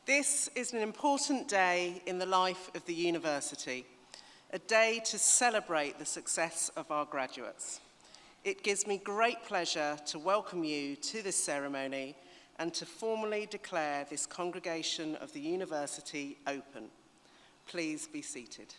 This is an important day in the life of the university, a day to celebrate the success of our graduates. It gives me great pleasure to welcome you to this ceremony and to formally declare this congregation of the university open. Please be seated.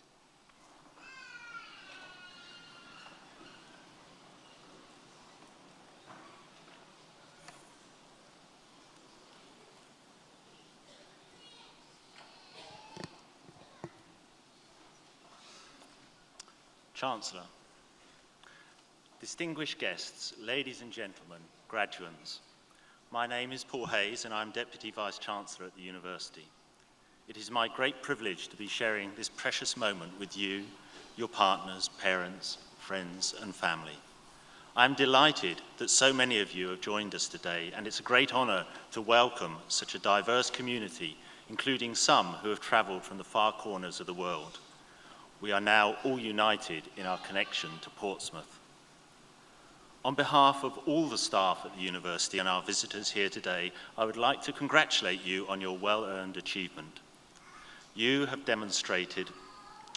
Chancellor, distinguished guests, ladies and gentlemen, graduates, my name is Paul Hayes and I'm Deputy Vice-Chancellor at the University. It is my great privilege to be sharing this precious moment with you, your partners, parents, friends and family. I'm delighted that so many of you have joined us today, and it's a great honour to welcome such a diverse community, including some who have travelled from the far corners of the world. We are now all united in our connection to Portsmouth. On behalf of all the staff at the university and our visitors here today, I would like to congratulate you on your well-earned achievement. You have demonstrated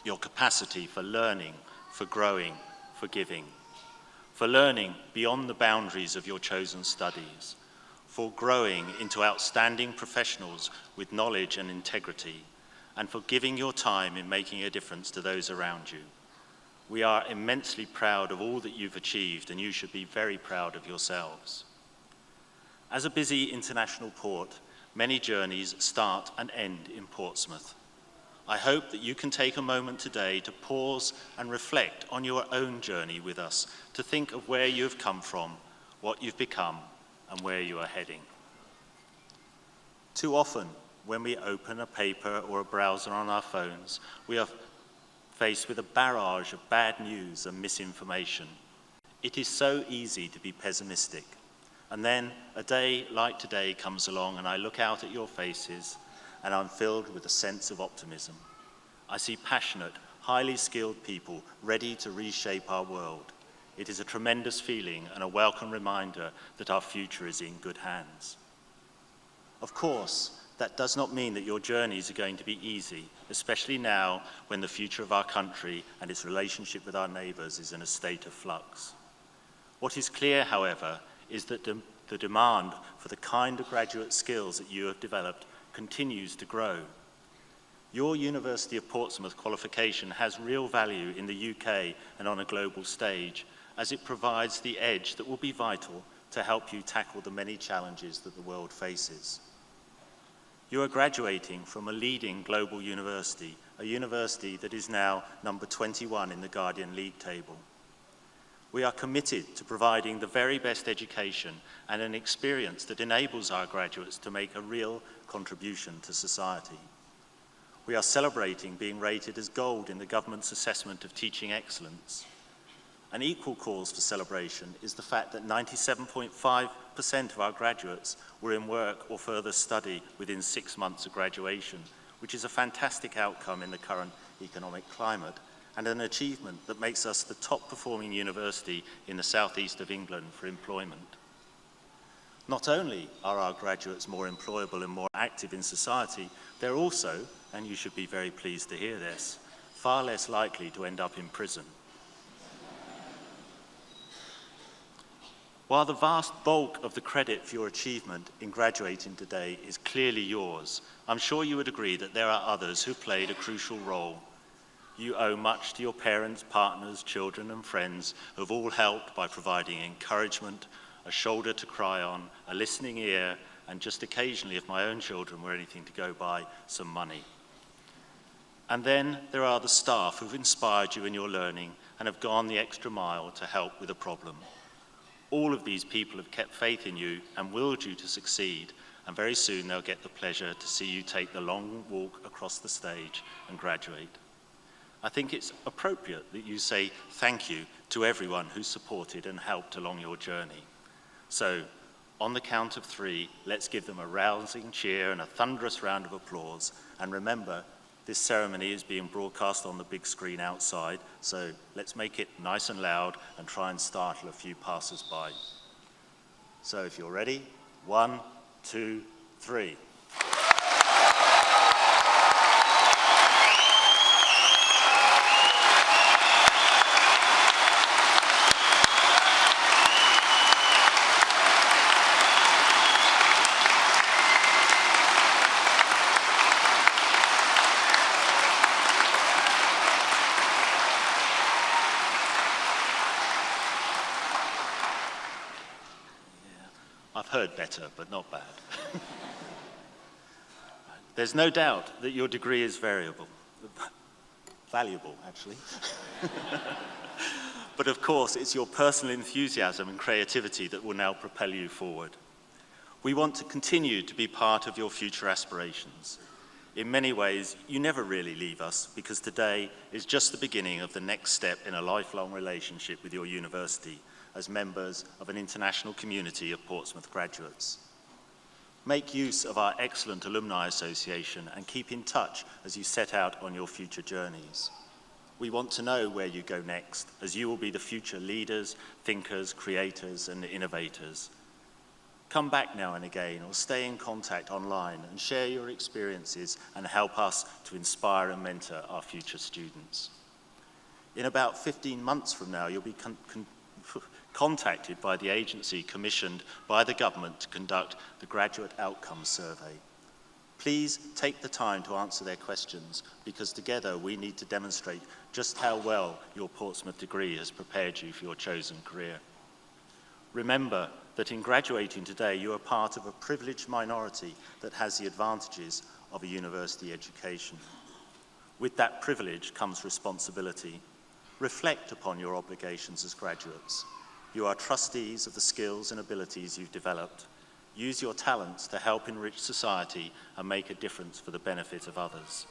your capacity for learning, for growing, for giving, for learning beyond the boundaries of your chosen studies, for growing into outstanding professionals with knowledge and integrity, and for giving your time in making a difference to those around you. We are immensely proud of all that you've achieved, and you should be very proud of yourselves. As a busy international port, many journeys start and end in Portsmouth. I hope that you can take a moment today to pause and reflect on your own journey with us, to think of where you have come from, what you've become, and where you are heading. Too often, when we open a paper or a browser on our phones, we are faced with a barrage of bad news and misinformation. It is so easy to be pessimistic. And then a day like today comes along and I look out at your faces and I'm filled with a sense of optimism. I see passionate, highly skilled people ready to reshape our world. It is a tremendous feeling and a welcome reminder that our future is in good hands. Of course, that does not mean that your journeys are going to be easy, especially now when the future of our country and its relationship with our neighbours is in a state of flux. What is clear, however, is that the demand for the kind of graduate skills that you have developed continues to grow. Your University of Portsmouth qualification has real value in the UK and on a global stage, as it provides the edge that will be vital to help you tackle the many challenges that the world faces. You are graduating from a leading global university, a university that is now number 21 in the Guardian League table. We are committed to providing the very best education and an experience that enables our graduates to make a real contribution to society. We are celebrating being rated as gold in the government's assessment of teaching excellence. An equal cause for celebration is the fact that 97.5% of our graduates were in work or further study within 6 months of graduation, which is a fantastic outcome in the current economic climate and an achievement that makes us the top performing university in the southeast of England for employment. Not only are our graduates more employable and more active in society, they're also, and you should be very pleased to hear this, far less likely to end up in prison. While the vast bulk of the credit for your achievement in graduating today is clearly yours, I'm sure you would agree that there are others who played a crucial role. You owe much to your parents, partners, children and friends who have all helped by providing encouragement, a shoulder to cry on, a listening ear, and just occasionally, if my own children were anything to go by, some money. And then there are the staff who've inspired you in your learning and have gone the extra mile to help with a problem. All of these people have kept faith in you and willed you to succeed, and very soon they'll get the pleasure to see you take the long walk across the stage and graduate. I think it's appropriate that you say thank you to everyone who supported and helped along your journey. So, on the count of 3, let's give them a rousing cheer and a thunderous round of applause. And remember, this ceremony is being broadcast on the big screen outside, so let's make it nice and loud and try and startle a few passers-by. So if you're ready, 1, 2, 3. I've heard better, but not bad. There's no doubt that your degree is valuable, actually. But of course, it's your personal enthusiasm and creativity that will now propel you forward. We want to continue to be part of your future aspirations. In many ways, you never really leave us because today is just the beginning of the next step in a lifelong relationship with your university as members of an international community of Portsmouth graduates. Make use of our excellent alumni association and keep in touch as you set out on your future journeys. We want to know where you go next, as you will be the future leaders, thinkers, creators, and innovators. Come back now and again, or stay in contact online and share your experiences and help us to inspire and mentor our future students. In about 15 months from now, you'll be contacted by the agency commissioned by the government to conduct the Graduate Outcomes Survey. Please take the time to answer their questions because together we need to demonstrate just how well your Portsmouth degree has prepared you for your chosen career. Remember that in graduating today, you are part of a privileged minority that has the advantages of a university education. With that privilege comes responsibility. Reflect upon your obligations as graduates. You are trustees of the skills and abilities you've developed. Use your talents to help enrich society and make a difference for the benefit of others.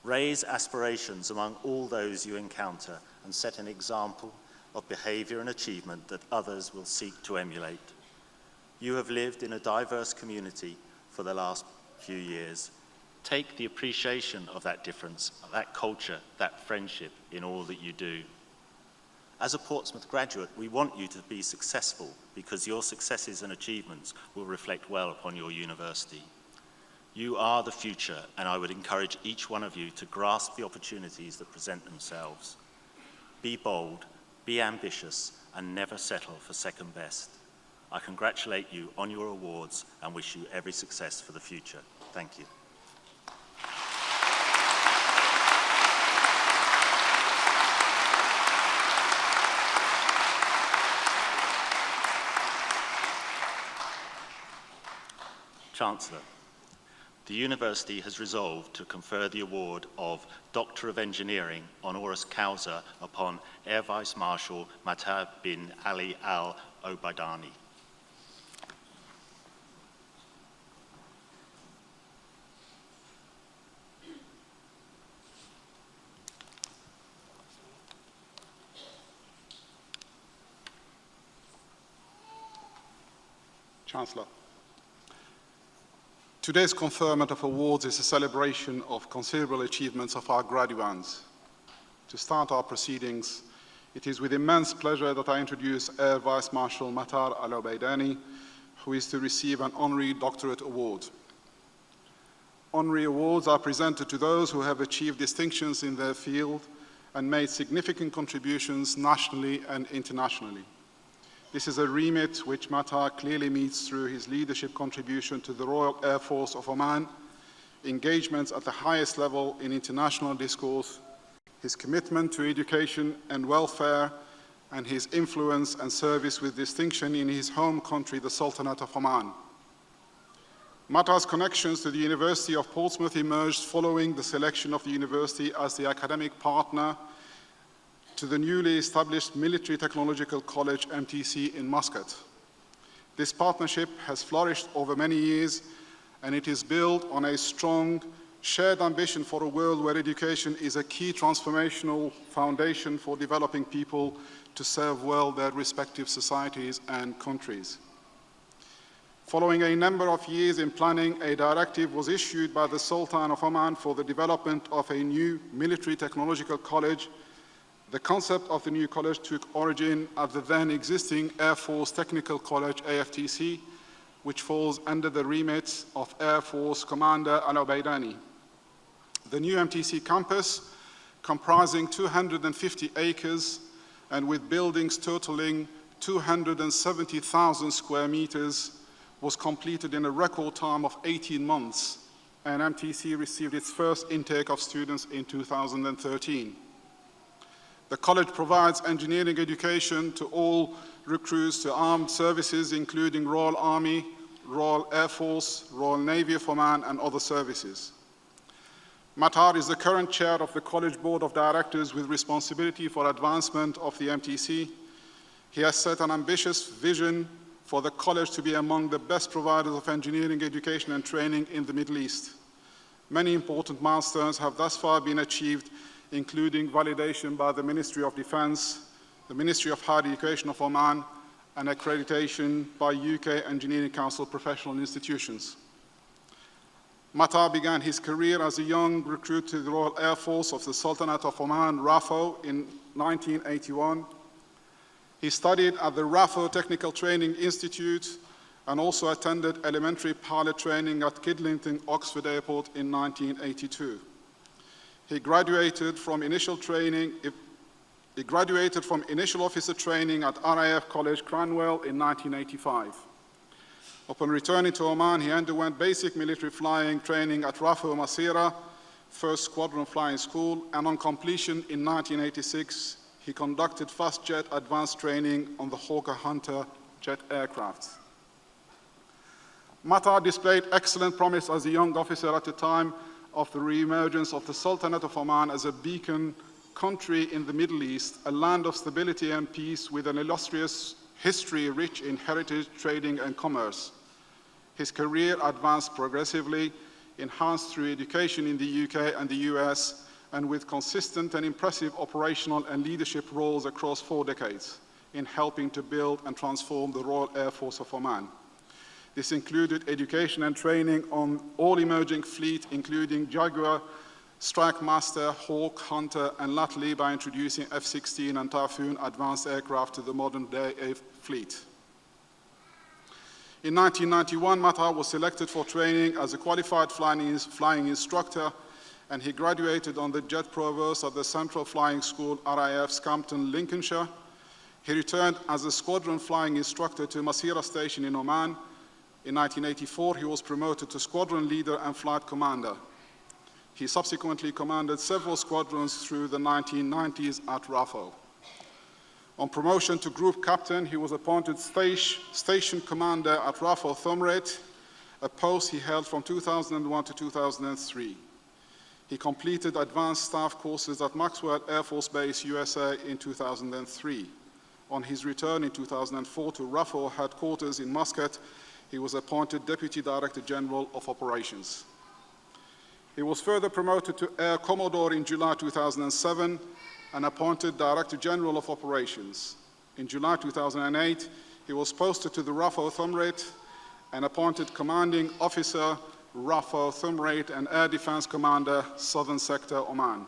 Raise aspirations among all those you encounter and set an example of behaviour and achievement that others will seek to emulate. You have lived in a diverse community for the last few years. Take the appreciation of that difference, that culture, that friendship in all that you do. As a Portsmouth graduate, we want you to be successful because your successes and achievements will reflect well upon your university. You are the future, and I would encourage each one of you to grasp the opportunities that present themselves. Be bold, be ambitious, and never settle for second best. I congratulate you on your awards and wish you every success for the future. Thank you. Chancellor, the University has resolved to confer the award of Doctor of Engineering honoris causa upon Air Vice Marshal Matar bin Ali Al Obaidani. Chancellor, today's conferment of awards is a celebration of considerable achievements of our graduates. To start our proceedings, it is with immense pleasure that I introduce Air Vice Marshal Matar Al Obaidani, who is to receive an honorary doctorate award. Honorary awards are presented to those who have achieved distinctions in their field and made significant contributions nationally and internationally. This is a remit which Matar clearly meets through his leadership contribution to the Royal Air Force of Oman, engagements at the highest level in international discourse, his commitment to education and welfare, and his influence and service with distinction in his home country, the Sultanate of Oman. Matar's connections to the University of Portsmouth emerged following the selection of the university as the academic partner to the newly established Military Technological College, MTC, in Muscat. This partnership has flourished over many years, and it is built on a strong, shared ambition for a world where education is a key transformational foundation for developing people to serve well their respective societies and countries. Following a number of years in planning, a directive was issued by the Sultan of Oman for the development of a new military technological college. The concept of the new college took origin at the then existing Air Force Technical College, AFTC, which falls under the remit of Air Force Commander Al Obaidani. The new MTC campus, comprising 250 acres and with buildings totaling 270,000 square meters, was completed in a record time of 18 months, and MTC received its first intake of students in 2013. The college provides engineering education to all recruits to armed services, including Royal Army, Royal Air Force, Royal Navy of Oman, and other services. Matar is the current chair of the College Board of Directors with responsibility for advancement of the MTC. He has set an ambitious vision for the college to be among the best providers of engineering education and training in the Middle East. Many important milestones have thus far been achieved, including validation by the Ministry of Defense, the Ministry of Higher Education of Oman, and accreditation by UK Engineering Council professional institutions. Matar began his career as a young recruit to the Royal Air Force of the Sultanate of Oman, RAFO, in 1981. He studied at the RAFO Technical Training Institute and also attended elementary pilot training at Kidlington, Oxford Airport in 1982. He graduated from initial officer training at RAF College Cranwell in 1985. Upon returning to Oman, he underwent basic military flying training at RAFO Masira, 1st Squadron Flying School, and on completion in 1986, he conducted fast jet advanced training on the Hawker Hunter jet aircraft. Matar displayed excellent promise as a young officer at the time of the re-emergence of the Sultanate of Oman as a beacon country in the Middle East, a land of stability and peace with an illustrious history rich in heritage, trading, and commerce. His career advanced progressively, enhanced through education in the UK and the US, and with consistent and impressive operational and leadership roles across 4 decades in helping to build and transform the Royal Air Force of Oman. This included education and training on all emerging fleet, including Jaguar, Strike Master, Hawk, Hunter, and latterly by introducing F-16 and Typhoon advanced aircraft to the modern-day fleet. In 1991, Matar was selected for training as a qualified flying instructor, and he graduated on the Jet Provost at the Central Flying School, RAF Scampton, Lincolnshire. He returned as a squadron flying instructor to Masira Station in Oman. In 1984, he was promoted to squadron leader and flight commander. He subsequently commanded several squadrons through the 1990s at RAFO. On promotion to group captain, he was appointed station commander at RAFO Thumrait, a post he held from 2001 to 2003. He completed advanced staff courses at Maxwell Air Force Base, USA in 2003. On his return in 2004 to RAFO headquarters in Muscat, he was appointed Deputy Director General of Operations. He was further promoted to Air Commodore in July 2007 and appointed Director General of Operations. In July 2008, he was posted to the RAFO Thumrait and appointed Commanding Officer, RAFO Thumrait and Air Defense Commander, Southern Sector, Oman.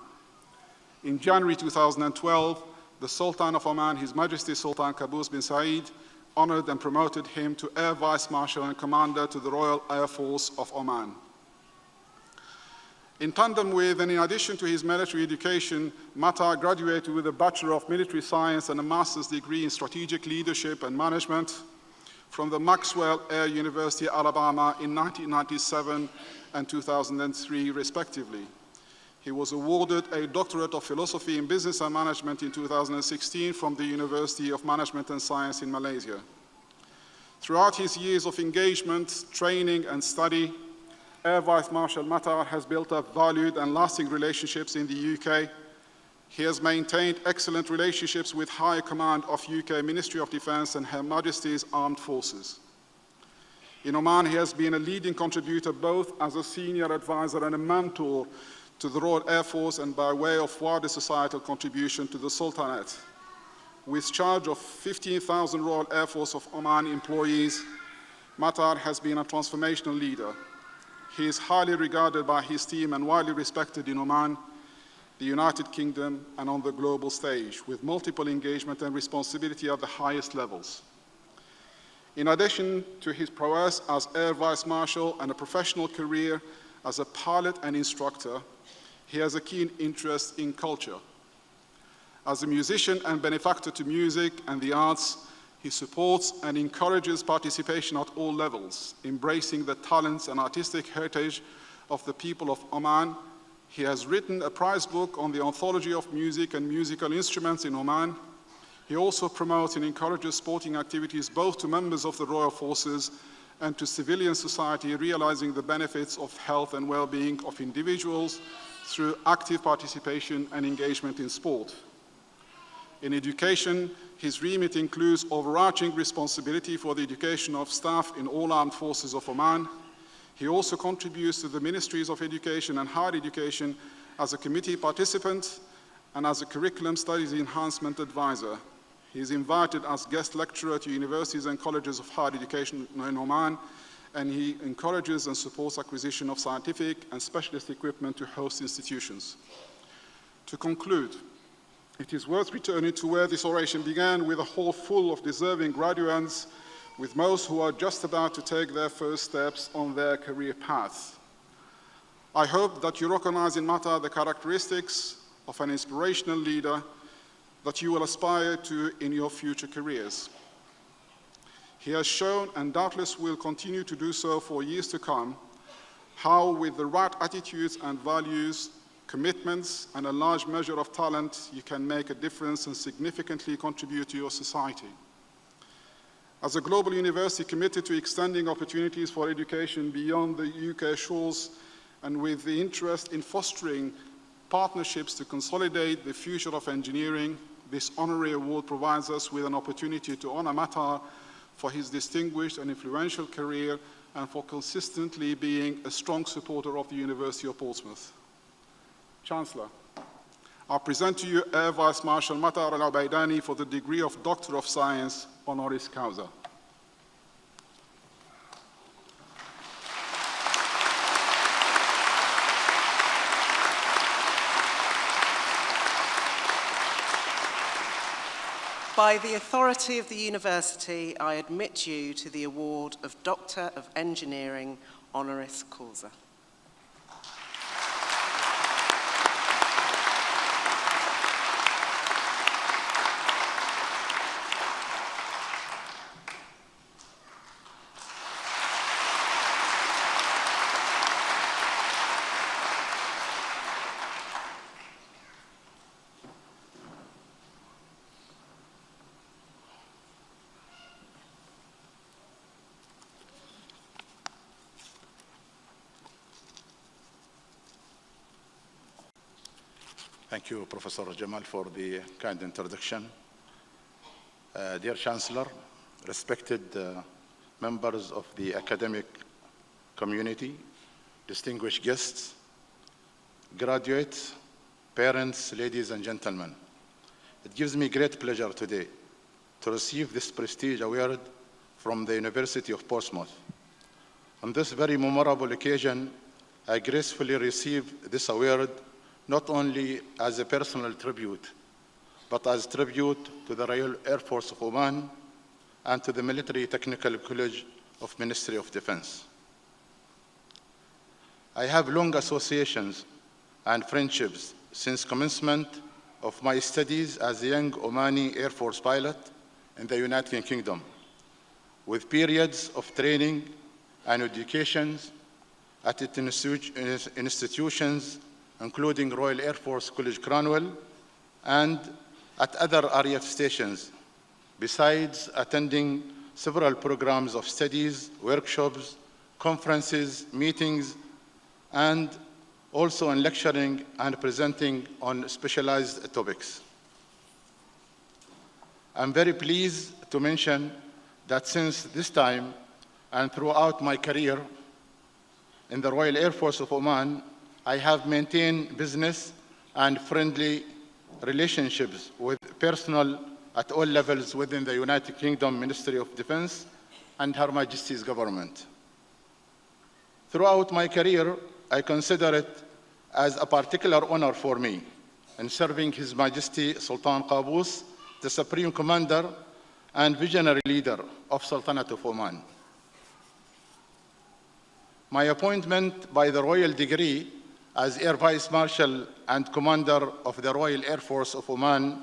In January 2012, the Sultan of Oman, His Majesty Sultan Qaboos bin Said, honored and promoted him to Air Vice Marshal and Commander to the Royal Air Force of Oman. In tandem with and in addition to his military education, Matar graduated with a Bachelor of Military Science and a Master's degree in Strategic Leadership and Management from the Maxwell Air University, Alabama in 1997 and 2003, respectively. He was awarded a Doctorate of Philosophy in Business and Management in 2016 from the University of Management and Science in Malaysia. Throughout his years of engagement, training, and study, Air Vice Marshal Matar has built up valued and lasting relationships in the UK. He has maintained excellent relationships with High Command of UK Ministry of Defence and Her Majesty's Armed Forces. In Oman, he has been a leading contributor both as a senior advisor and a mentor to the Royal Air Force and by way of wider societal contribution to the Sultanate. With charge of 15,000 Royal Air Force of Oman employees, Matar has been a transformational leader. He is highly regarded by his team and widely respected in Oman, the United Kingdom, and on the global stage, with multiple engagement and responsibility at the highest levels. In addition to his prowess as Air Vice Marshal and a professional career as a pilot and instructor, he has a keen interest in culture. As a musician and benefactor to music and the arts, he supports and encourages participation at all levels, embracing the talents and artistic heritage of the people of Oman. He has written a prize book on the anthology of music and musical instruments in Oman. He also promotes and encourages sporting activities both to members of the Royal Forces and to civilian society, realizing the benefits of health and well-being of individuals through active participation and engagement in sport. In education, his remit includes overarching responsibility for the education of staff in all armed forces of Oman. He also contributes to the Ministries of Education and Higher Education as a committee participant and as a curriculum studies enhancement advisor. He is invited as guest lecturer to universities and colleges of higher education in Oman, and he encourages and supports acquisition of scientific and specialist equipment to host institutions. To conclude, it is worth returning to where this oration began, with a hall full of deserving graduates, with most who are just about to take their first steps on their career path. I hope that you recognize in Mata the characteristics of an inspirational leader that you will aspire to in your future careers. He has shown, and doubtless will continue to do so for years to come, how with the right attitudes and values, commitments, and a large measure of talent, you can make a difference and significantly contribute to your society. As a global university committed to extending opportunities for education beyond the UK shores, and with the interest in fostering partnerships to consolidate the future of engineering, this honorary award provides us with an opportunity to honor Matar for his distinguished and influential career and for consistently being a strong supporter of the University of Portsmouth. Chancellor, I present to you Air Vice Marshal Matar Al-Ubaidani for the degree of Doctor of Science, honoris causa. By the authority of the University, I admit you to the award of Doctor of Engineering, honoris causa. Thank you, Professor Jamal, for the kind introduction. Dear Chancellor, respected members of the academic community, distinguished guests, graduates, parents, ladies and gentlemen, it gives me great pleasure today to receive this prestige award from the University of Portsmouth. On this very memorable occasion, I gracefully receive this award not only as a personal tribute, but as tribute to the Royal Air Force of Oman and to the Military Technical College of Ministry of Defense. I have long associations and friendships since commencement of my studies as a young Omani Air Force pilot in the United Kingdom, with periods of training and educations at institutions including Royal Air Force College Cranwell and at other RAF stations, besides attending several programs of studies, workshops, conferences, meetings, and also in lecturing and presenting on specialized topics. I'm very pleased to mention that since this time and throughout my career in the Royal Air Force of Oman, I have maintained business and friendly relationships with personnel at all levels within the United Kingdom Ministry of Defense and Her Majesty's government. Throughout my career, I consider it as a particular honor for me in serving His Majesty Sultan Qaboos, the Supreme Commander and visionary leader of Sultanate of Oman. My appointment by the royal degree as Air Vice Marshal and Commander of the Royal Air Force of Oman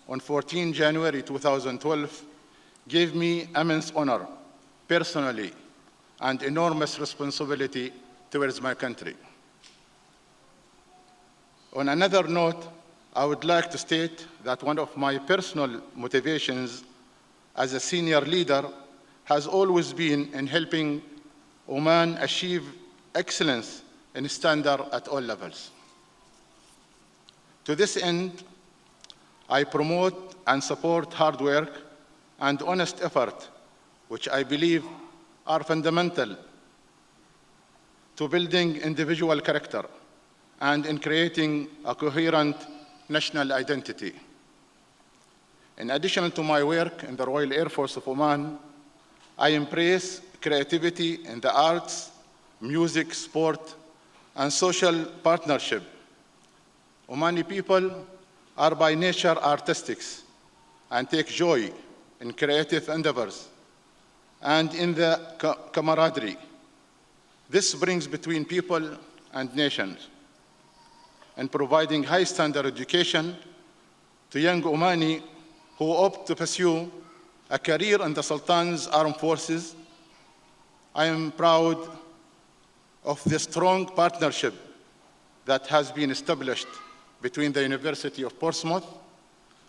on 14 January 2012 gave me immense honor, personally, and enormous responsibility towards my country. On another note, I would like to state that one of my personal motivations as a senior leader has always been in helping Oman achieve excellence in standard at all levels. To this end, I promote and support hard work and honest effort, which I believe are fundamental to building individual character and in creating a coherent national identity. In addition to my work in the Royal Air Force of Oman, I embrace creativity in the arts, music, sport, and social partnership. Omani people are by nature artistic and take joy in creative endeavors and in the camaraderie. This brings between people and nations and providing high standard education to young Omani who opt to pursue a career in the Sultan's armed forces. I am proud of the strong partnership that has been established between the University of Portsmouth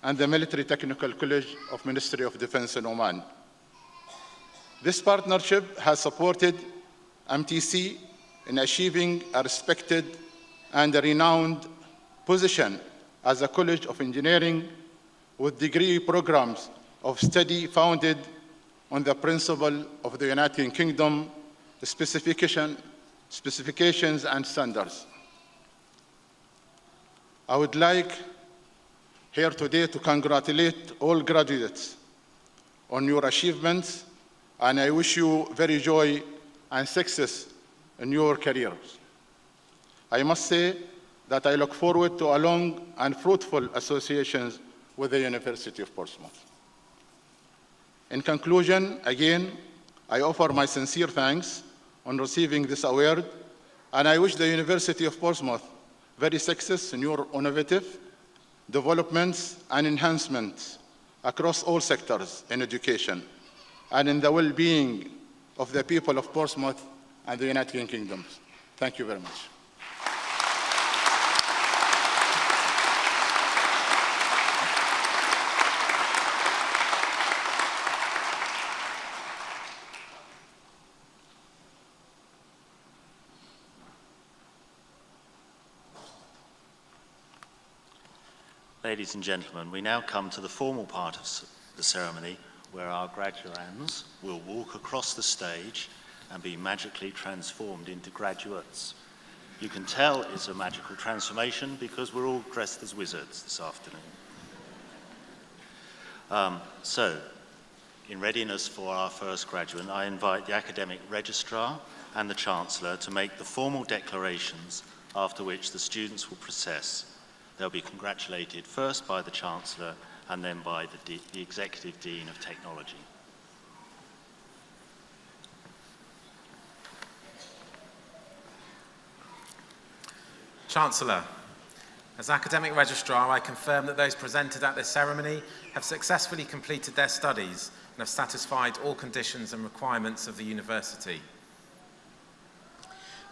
and the Military Technical College of Ministry of Defense in Oman. This partnership has supported MTC in achieving a respected and a renowned position as a College of Engineering with degree programs of study founded on the principle of the United Kingdom specifications and standards. I would like here today to congratulate all graduates on your achievements, and I wish you very joy and success in your careers. I must say that I look forward to a long and fruitful associations with the University of Portsmouth. In conclusion, again, I offer my sincere thanks on receiving this award, and I wish the University of Portsmouth very success in your innovative developments and enhancements across all sectors in education and in the well-being of the people of Portsmouth and the United Kingdom. Thank you very much. Ladies and gentlemen, we now come to the formal part of the ceremony where our graduands will walk across the stage and be magically transformed into graduates. You can tell it's a magical transformation because we're all dressed as wizards this afternoon. So, in readiness for our first graduate, I invite the academic registrar and the Chancellor to make the formal declarations, after which the students will process. They'll be congratulated first by the Chancellor and then by the Executive Dean of Technology. Chancellor, as Academic Registrar, I confirm that those presented at this ceremony have successfully completed their studies and have satisfied all conditions and requirements of the University.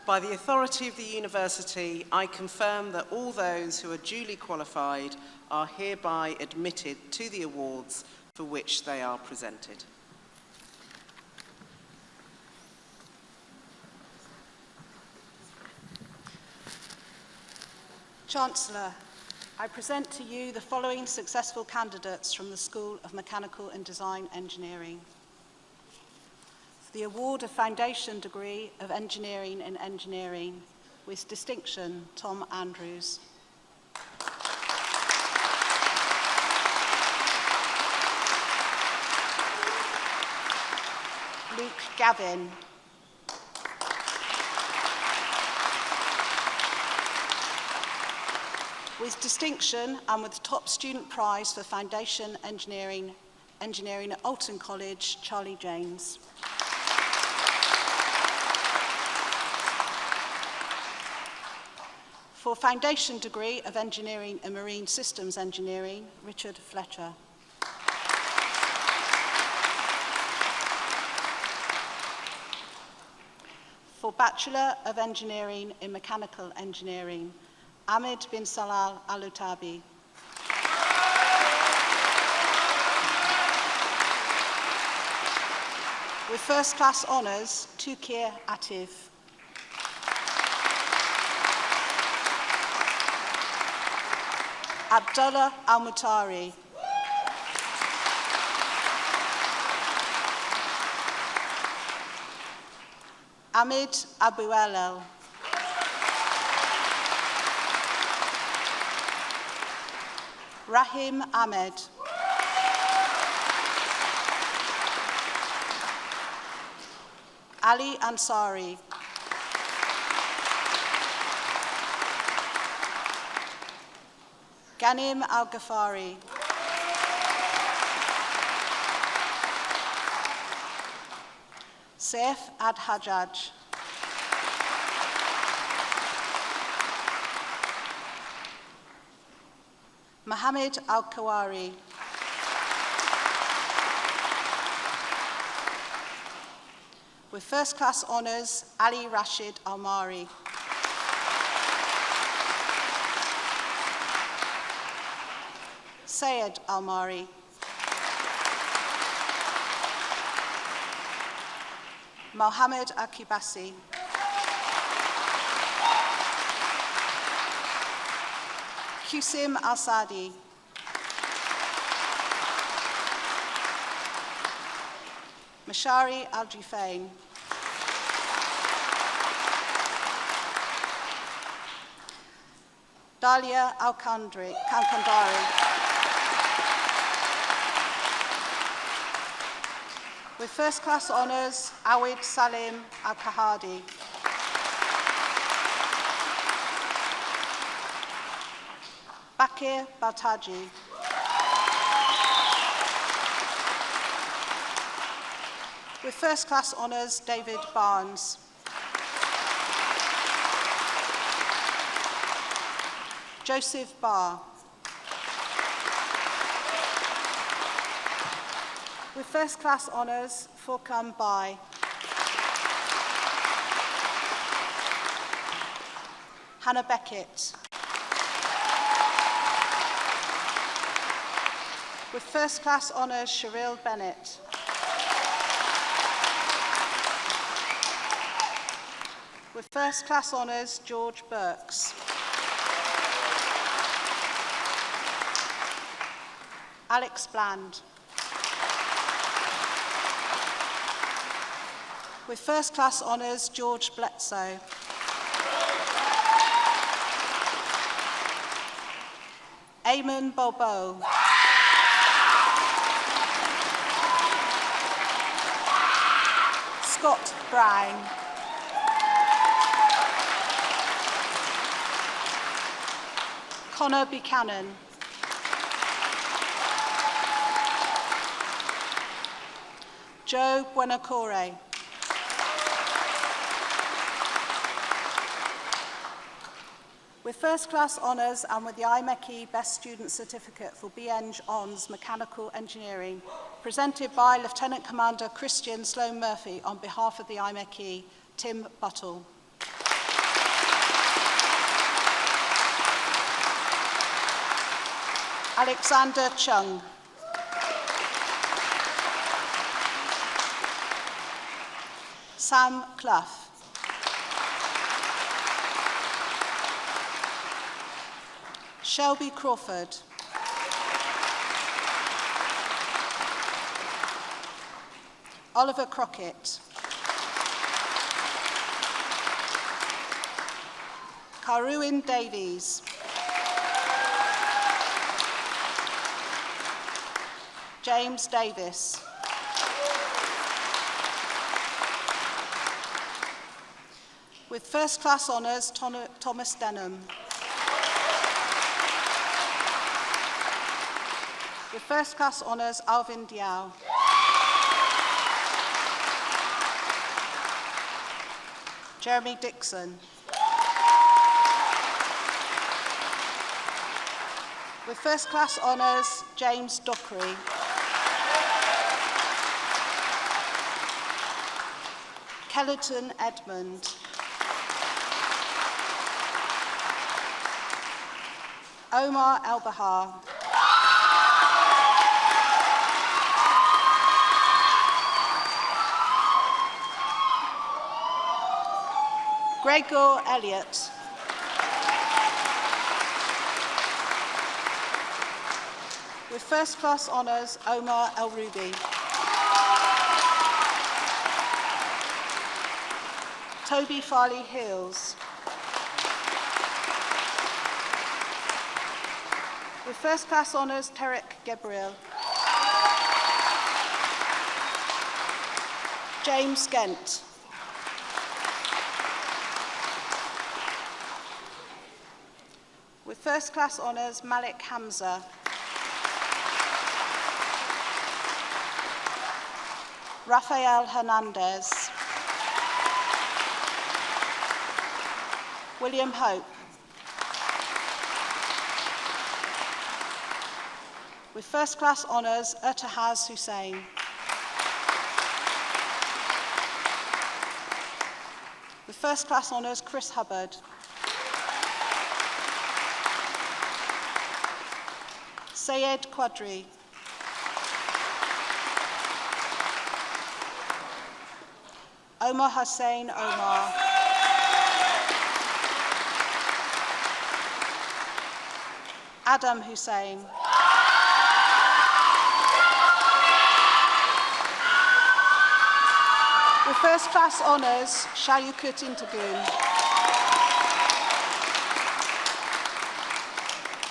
By the authority of the University, I confirm that all those who are duly qualified are hereby admitted to the awards for which they are presented. Chancellor, I present to you the following successful candidates from the School of Mechanical and Design Engineering. For the award of Foundation Degree of Engineering in Engineering, with distinction, Tom Andrews. Luke Gavin. With distinction and with top student prize for Foundation Engineering at Alton College, Charlie James. For Foundation Degree of Engineering in Marine Systems Engineering, Richard Fletcher. For Bachelor of Engineering in Mechanical Engineering, Ahmed bin Salal Al-Utabi. With first class honours, Tukir Atif. Abdullah Al-Mutari. Amid Abuelel. Rahim Ahmed. Ali Ansari. Ghanim Al-Ghafari. Saif Ad-Hajjaj. Mohammed Al-Kawari. With first class honours, Ali Rashid Almari. Sayed Almari. Mohammed Akibasi. Qasim Al-Sadi. Mashari Al-Jufain. Dalia Al-Kandari. With first class honours, Awid Salim Al-Kahadi. Bakir Baltaji. With first class honours, David Barnes. Joseph Barr. With first class honours, Furkan Bai. Hannah Beckett. With first class honours, Sheril Bennett. With first class honours, George Burks. Alex Bland. With first class honours, George Bledsoe. Eamon Bobo. Scott Brown. Connor Buchanan. Joe Buenacore. With first class honours and with the IMechE Best Student Certificate for BEng Hons Mechanical Engineering, presented by Lieutenant Commander Christian Sloan Murphy on behalf of the IMechE, Tim Buttle. Alexander Chung. Sam Clough. Shelby Crawford. Oliver Crockett. Karuin Davies. James Davis. With first class honours, Thomas Denham. With first class honours, Alvin Diao. Jeremy Dixon. With first class honours, James Dockery. Kellerton Edmund. Omar El-Bahar. Gregor Elliott. With first class honours, Omar El Rubi. Toby Farley Hills. With first class honours, Tarek Gabriel. James Gent. With first class honours, Malik Hamza. Rafael Hernandez. William Hope. With first class honours, Ertahaz Hussain. With first class honours, Chris Hubbard. Sayed Quadri. Omar Hussain Omar. Adam Hussain. With first class honours, Shayukut Intagun.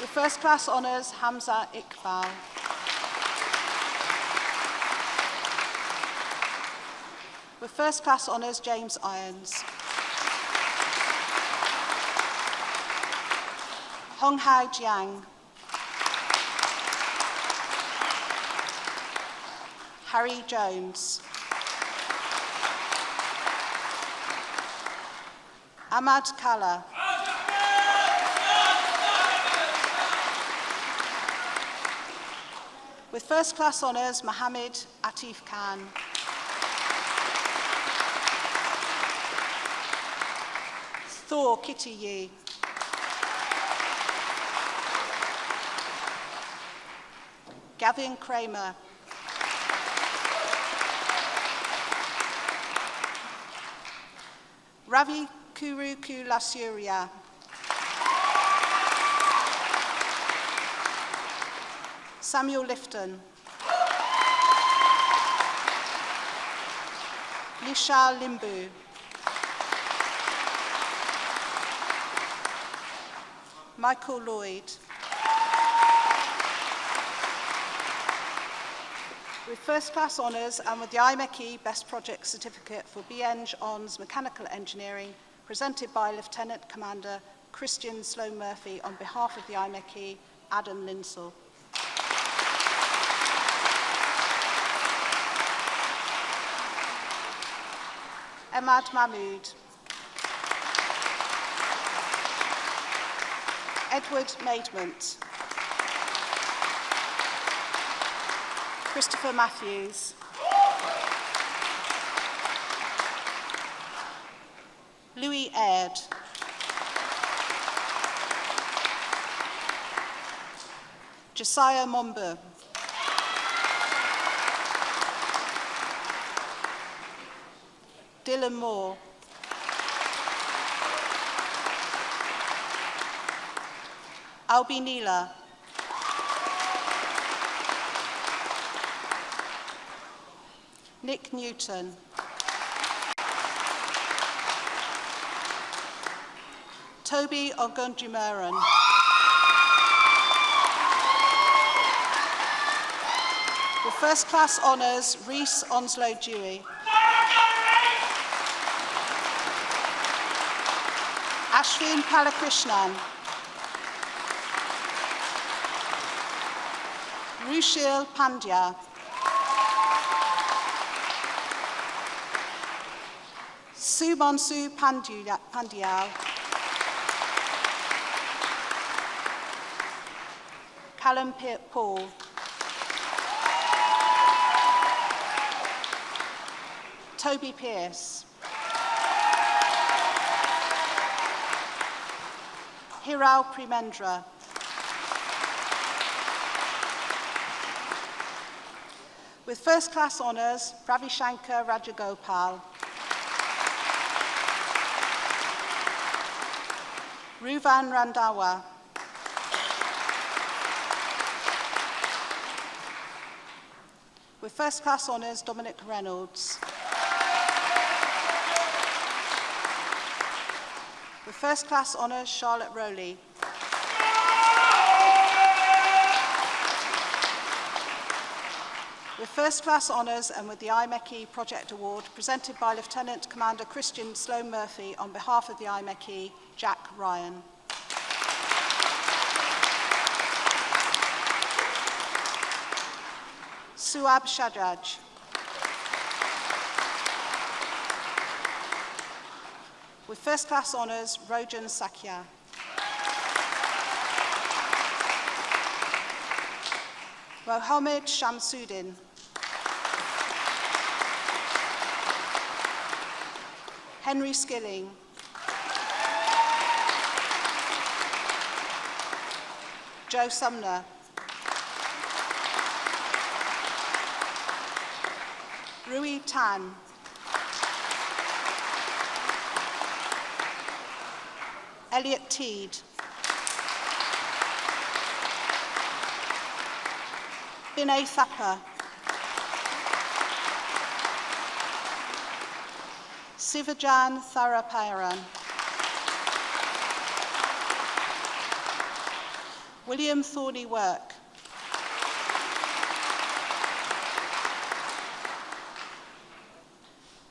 With first class honours, Hamza Iqbal. With first class honours, James Irons. Honghao Jiang. Harry Jones. Ahmad Kalla. With first class honours, Mohammed Atif Khan. Thor Kitty Yi. Gavin Kramer. Ravi Kuruku Lasuria. Samuel Lifton. Lishal Limbu. Michael Lloyd. With first class honours and with the IMechE Best Project Certificate for BEng ONS Mechanical Engineering, presented by Lieutenant Commander Christian Sloan Murphy on behalf of the IMechE, Adam Linsell. Ahmad Mahmood. Edward Maidment. Christopher Matthews. Louis Aird. Josiah Mombu. Dylan Moore. Albi Neela. Nick Newton. Toby Ogunjumeran. With first class honours, Rhys Onslow Dewey. Ashwin Palakrishnan. Rushil Pandya. Sumansu Pandyal. Callum Paul. Toby Pierce. Hiral Premendra. With first class honours, Ravi Shankar Rajagopal. Ruvan Randawa. With first class honours, Dominic Reynolds. With first class honours, Charlotte Rowley. With first class honours and with the IMechE Project Award presented by Lieutenant Commander Christian Sloan Murphy on behalf of the IMechE, Jack Ryan. Suab Shajaj. With first class honours, Rojan Sakya. Mohammed Shamsuddin. Henry Skilling. Joe Sumner. Rui Tan. Elliot Teed. Binay Thapa. Sivajan Tharapayaran. William Thorney Work.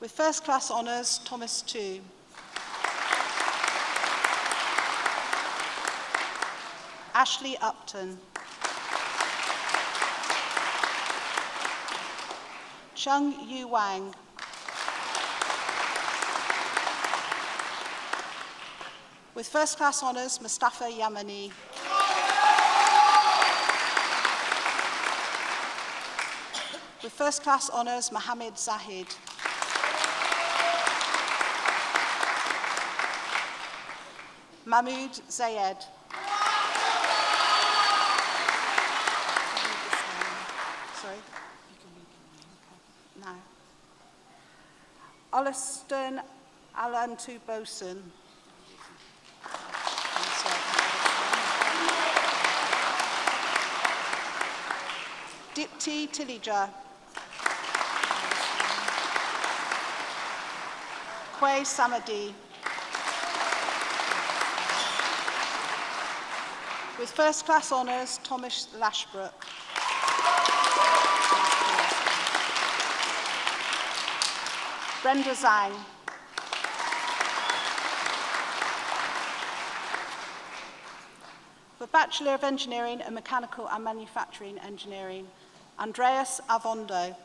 With first class honours, Thomas Tu. Ashley Upton. Chung Yu Wang. With first class honours, Mustafa Yamani. With first class honours, Mohammed Zahid. Mahmoud Zayed. Sorry? No. Olliston Alantu Bosun. Dipti Tilija. Kwei Samadi. With first class honours, Thomas Lashbrook. Brenda Zhang. For Bachelor of Engineering and Mechanical and Manufacturing Engineering, Andreas Avondo.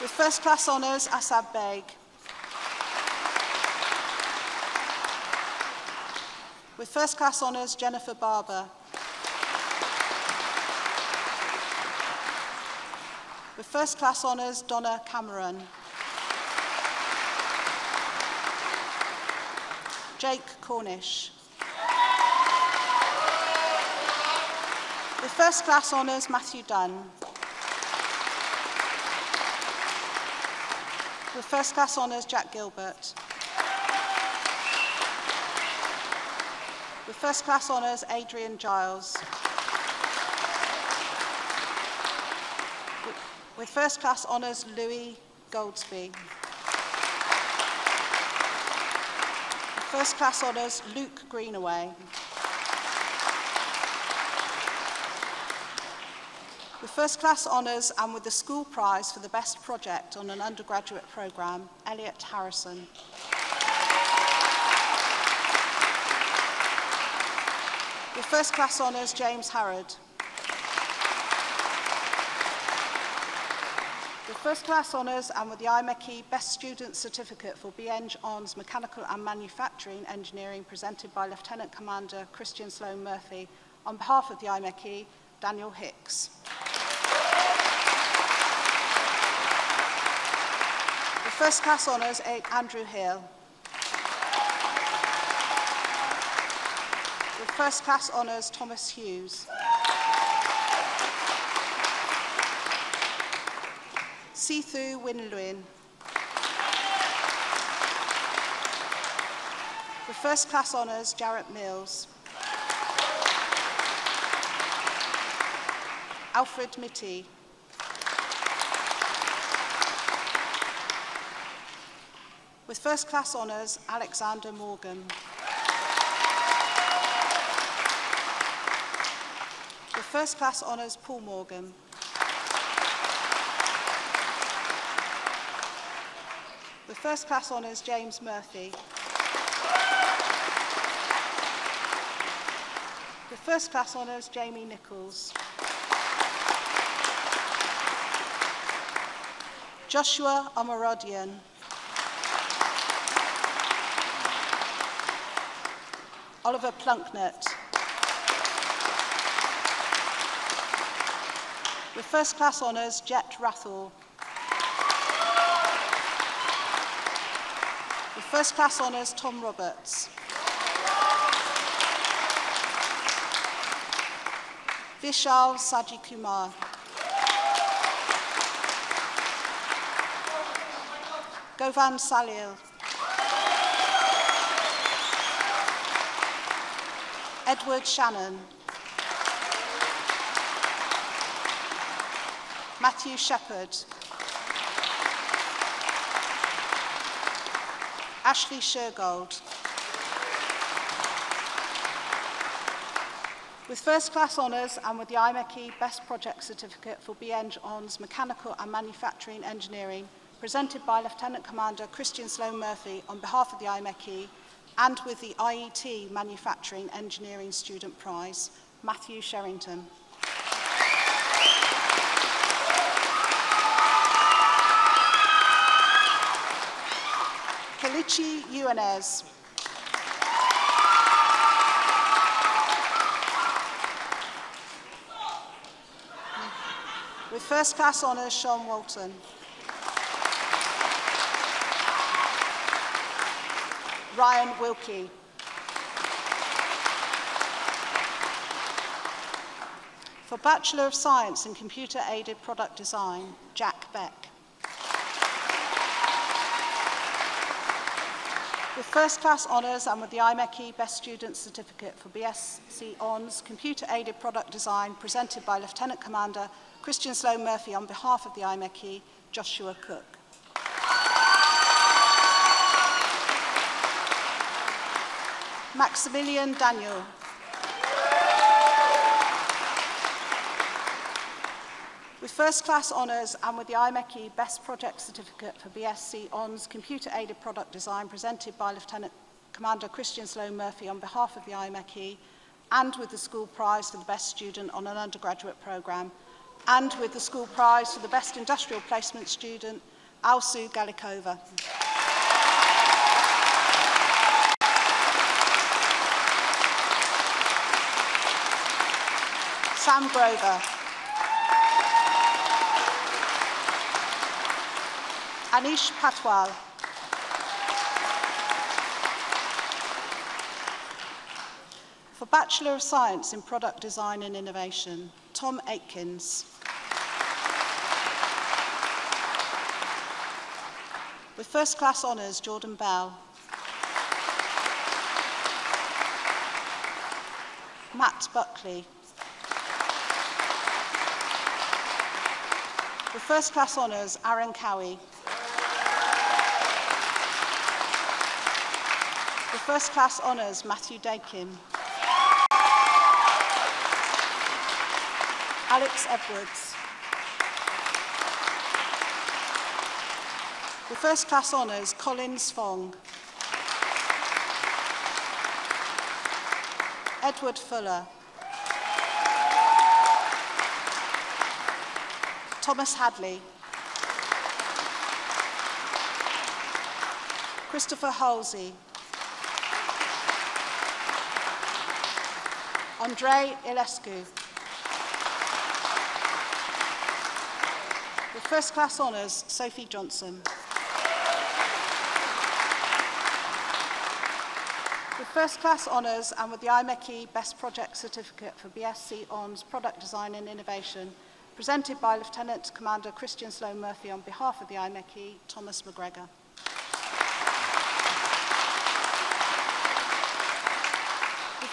With first class honours, Asad Beg. With first class honours, Jennifer Barber. With first class honours, Donna Cameron. Jake Cornish. With first class honours, Matthew Dunn. With first class honours, Jack Gilbert. With first class honours, Adrian Giles. With first class honours, Louis Goldsby. With first class honours, Luke Greenaway. With first class honours and with the school prize for the best project on an undergraduate programme, Elliot Harrison. With first class honours, James Harrod. With first class honours and with the IMechE Best Student Certificate for BEng Arms Mechanical and Manufacturing Engineering presented by Lieutenant Commander Christian Sloan Murphy, on behalf of the IMechE, Daniel Hicks. With first class honours, Andrew Hill. With first class honours, Thomas Hughes. Sithu Winluin. With first class honours, Jarrett Mills. Alfred Mitty. With first class honours, Alexander Morgan. With first class honours, Paul Morgan. With first class honours, James Murphy. With first class honours, Jamie Nichols. Joshua Omarodian. Oliver Plunknett. With first class honours, Jet Rathall. With first class honours, Tom Roberts. Vishal Sajikumar. Govan Salil. Edward Shannon. Matthew Shepherd. Ashley Shergold. With first class honours and with the IMechE Best Project Certificate for BEng Hons Mechanical and Manufacturing Engineering, presented by Lieutenant Commander Christian Sloan Murphy on behalf of the IMechE, and with the IET Manufacturing Engineering Student Prize, Matthew Sherrington. Kelechi Uenez. With first class honours, Sean Walton. Ryan Wilkie. For Bachelor of Science in Computer Aided Product Design, Jack Beck. With first class honours and with the IMechE Best Student Certificate for BSc Hons Computer Aided Product Design, presented by Lieutenant Commander Christian Sloan Murphy on behalf of the IMechE, Joshua Cook. Maximilian Daniel. With first class honours and with the IMechE Best Project Certificate for BSc Hons Computer Aided Product Design, presented by Lieutenant Commander Christian Sloan Murphy on behalf of the IMechE, and with the School Prize for the Best Student on an Undergraduate Programme, and with the School Prize for the Best Industrial Placement Student, Alsu Galikova. Sam Grover. Anish Patwal. For Bachelor of Science in Product Design and Innovation, Tom Aitkins. With first class honours, Jordan Bell. Matt Buckley. With first class honours, Aaron Cowie. With first class honours, Matthew Dakin. Alex Edwards. With first class honours, Collins Fong. Edward Fuller. Thomas Hadley. Christopher Halsey. Andre Ilescu. With first class honours, Sophie Johnson. With first class honours and with the IMechE Best Project Certificate for BSc Hons Product Design and Innovation, presented by Lieutenant Commander Christian Sloan Murphy on behalf of the IMechE, Thomas McGregor.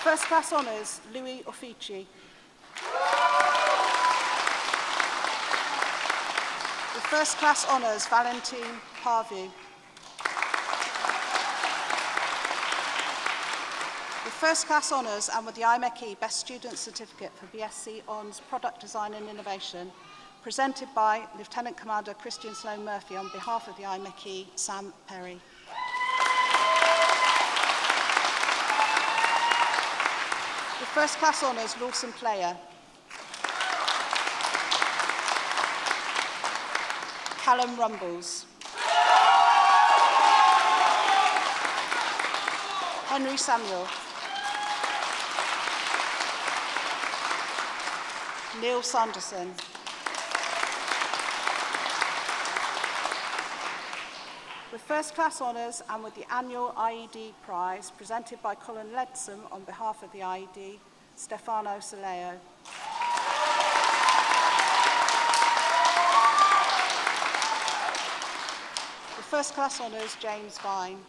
First class honours, Louis Uffici. With first class honours, Valentine Parvu. With first class honours and with the IMechE Best Student Certificate for BSc Hons Product Design and Innovation, presented by Lieutenant Commander Christian Sloane Murphy on behalf of the IMechE, Sam Perry. With first class honours, Lawson Player. Callum Rumbles. Henry Samuel. Neil Sanderson. With first class honours and with the annual IED prize presented by Colin Leadsom on behalf of the IED, Stefano Soleo. With first class honours, James Vine.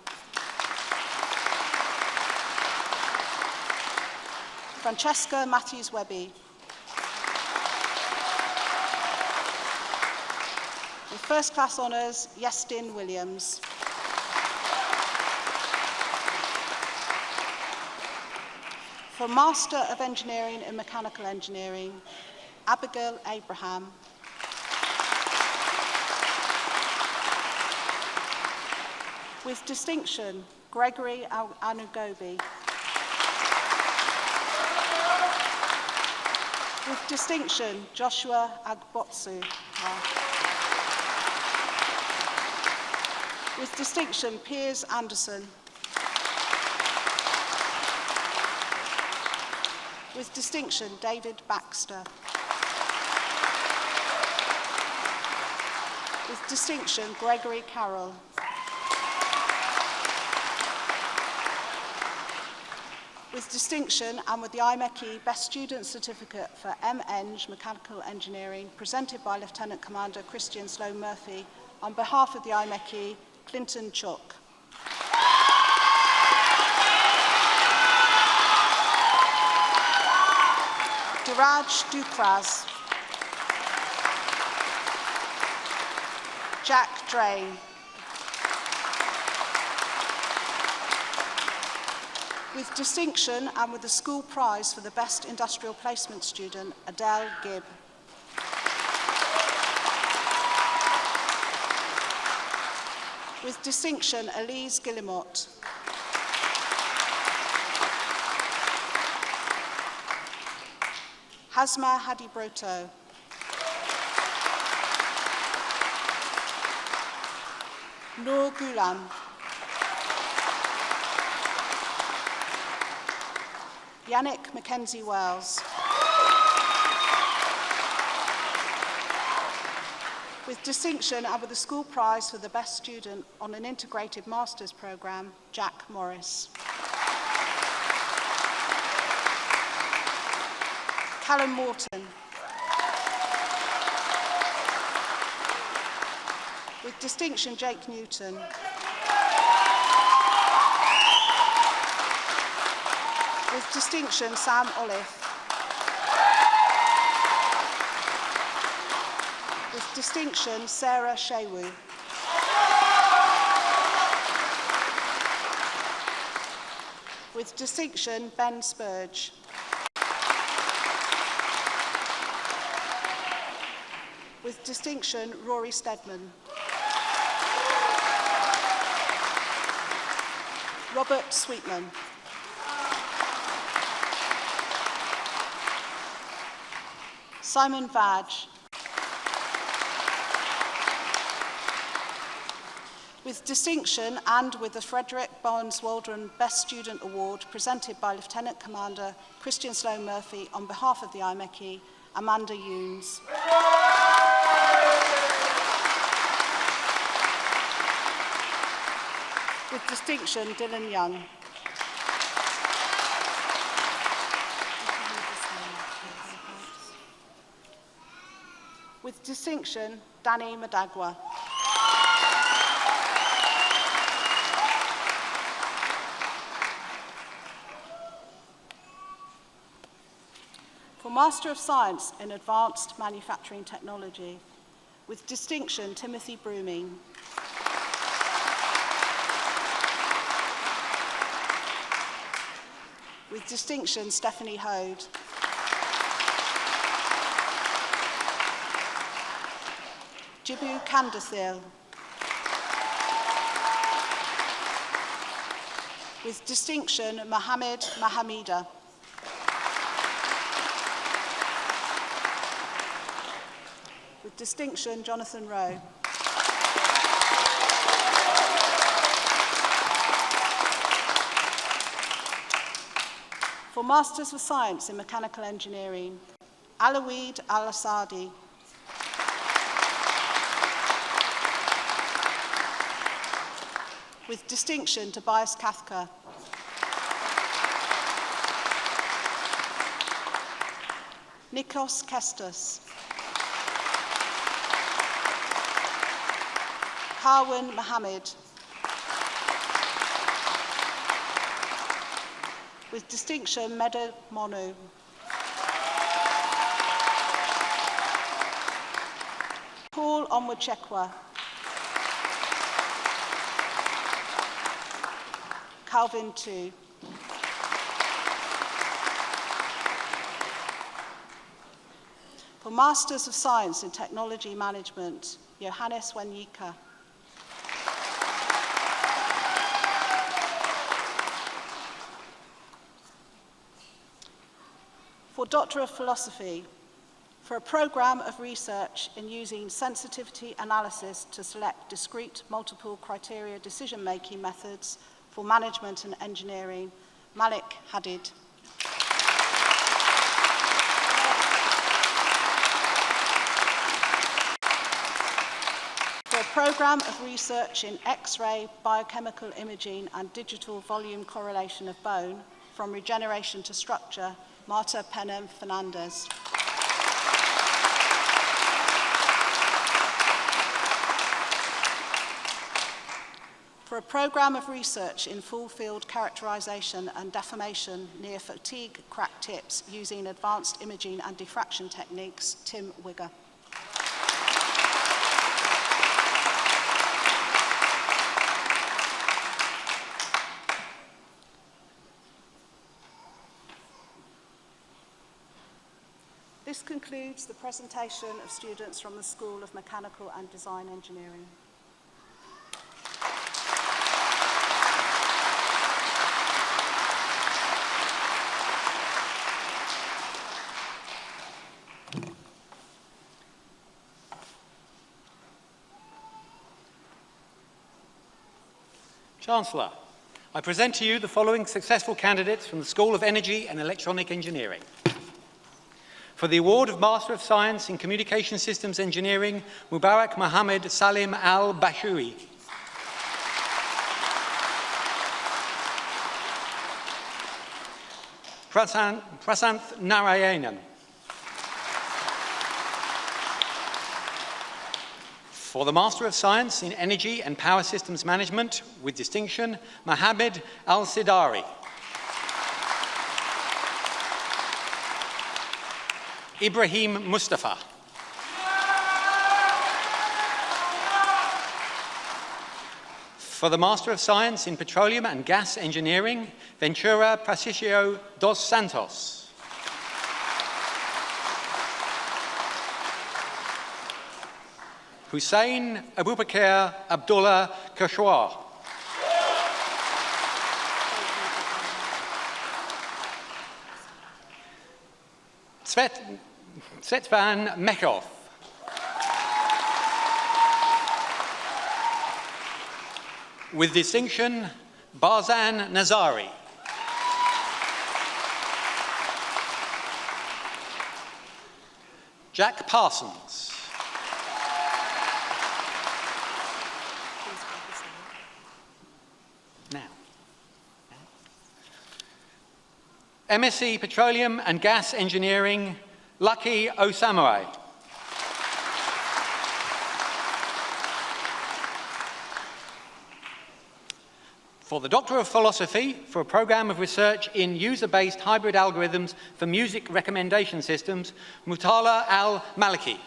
Francesca Matthews-Webby. With first class honours, Yestin Williams. For Master of Engineering in Mechanical Engineering, Abigail Abraham. With distinction, Gregory Anugobi. With distinction, Joshua Agbotsu. With distinction, Piers Anderson. With distinction, David Baxter. With distinction, Gregory Carroll. With distinction and with the IMechE Best Student Certificate for MEng Mechanical Engineering, presented by Lieutenant Commander Christian Sloane Murphy on behalf of the IMechE, Clinton Chook. Diraj Dukras. Jack Drain. With distinction and with the school prize for the Best Industrial Placement Student, Adele Gibb. With distinction, Elise Guillemot. Hasma Hadibroto. Noor Gulam. Yannick Mackenzie Wells. With distinction and with the school prize for the best student on an integrated master's programme, Jack Morris. Callum Morton. With distinction, Jake Newton. With distinction, Sam Olive. With distinction, Sarah Shewu. With distinction, Ben Spurge. With distinction, Rory Stedman. Robert Sweetman. Simon Vadge. With distinction and with the Frederick Barnes Waldron Best Student Award presented by Lieutenant Commander Christian Sloane Murphy on behalf of the IMechE, Amanda Younes. With distinction, Dylan Young. With distinction, Danny Madagwa. Master of Science in Advanced Manufacturing Technology, with distinction, Timothy Brooming. With distinction, Stephanie Hode. Jibu Kandathil. With distinction, Mohammed Mahamida. With distinction, Jonathan Rowe. For Masters of Science in Mechanical Engineering, Alaweed Al-Asadi. With distinction, Tobias Kathka. Nikos Kestus. Harwin Mohammed. With distinction, Meda Monu. Paul Onwachekwa. Calvin Tu. For Masters of Science in Technology Management, Johannes Wanyika. For Doctor of Philosophy, for a program of research in using sensitivity analysis to select discrete multiple criteria decision-making methods for management and engineering, Malik Hadid. For a program of research in X-ray, biochemical imaging and digital volume correlation of bone from regeneration to structure, Marta Penem Fernandez. For a program of research in full field characterization and deformation near fatigue crack tips using advanced imaging and diffraction techniques, Tim Wigger. This concludes the presentation of students from the School of Mechanical and Design Engineering. Chancellor, I present to you the following successful candidates from the School of Energy and Electronic Engineering. For the award of Master of Science in Communication Systems Engineering, Mubarak Mohammed Salim Al-Bashoui. Prasanth Narayanan. For the Master of Science in Energy and Power Systems Management, with distinction, Mohammed Al-Sidari. Ibrahim Mustafa. For the Master of Science in Petroleum and Gas Engineering, Ventura Patricio dos Santos. Hussein Abubakar Abdullah Kashwar. Svetvan Mechov. With distinction, Barzan Nazari. Jack Parsons. Now. MSc Petroleum and Gas Engineering, Lucky Osamurai. For the Doctor of Philosophy, for a program of research in user-based hybrid algorithms for music recommendation systems, Mutala Al-Maliki.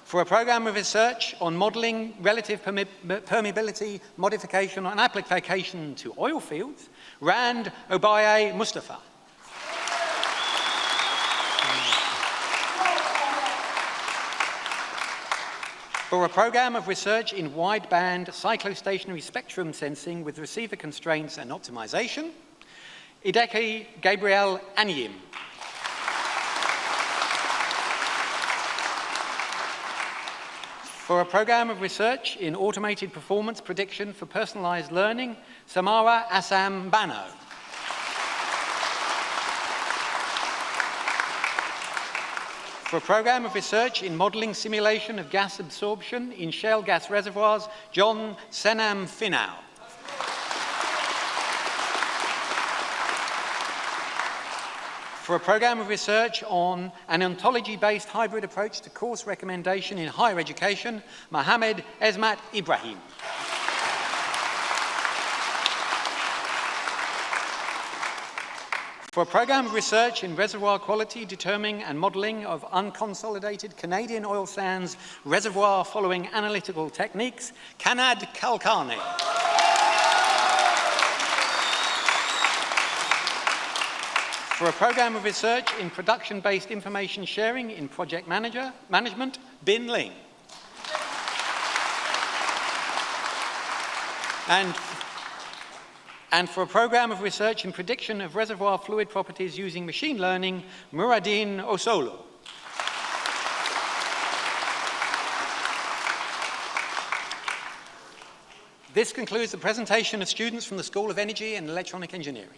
For a program of research on modelling relative permeability modification and application to oil fields, Rand Obaye Mustafa. For a program of research in wideband cyclostationary spectrum sensing with receiver constraints and optimization, Ideki Gabriel Anyim. For a program of research in automated performance prediction for personalized learning, Samara Assam Bano. For a program of research in modeling simulation of gas absorption in shale gas reservoirs, John Senam Finau. For a program of research on an ontology-based hybrid approach to course recommendation in higher education, Mohammed Esmat Ibrahim. For a program of research in reservoir quality determining and modelling of unconsolidated Canadian oil sands reservoir following analytical techniques, Kanad Kalkani. For a program of research in production-based information sharing in project management, Bin Ling. And for a program of research in prediction of reservoir fluid properties using machine learning, Muradin Osolo. This concludes the presentation of students from the School of Energy and Electronic Engineering.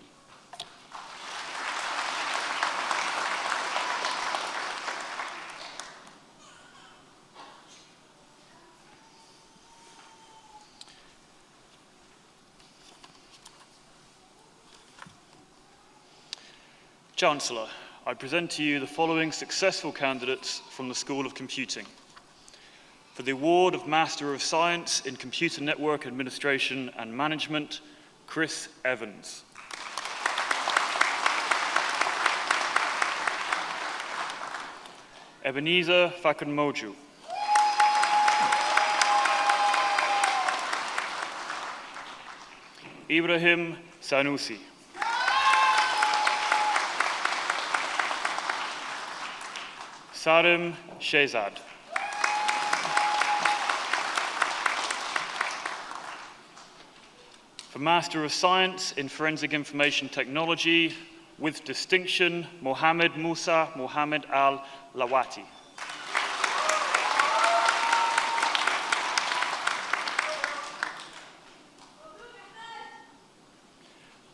Chancellor, I present to you the following successful candidates from the School of Computing. For the award of Master of Science in Computer Network Administration and Management, Chris Evans. Ebenezer Fakunmoju. Ibrahim Sanusi. Sarim Shehzad. For Master of Science in Forensic Information Technology, with distinction, Mohammed Musa Mohammed Al-Lawati.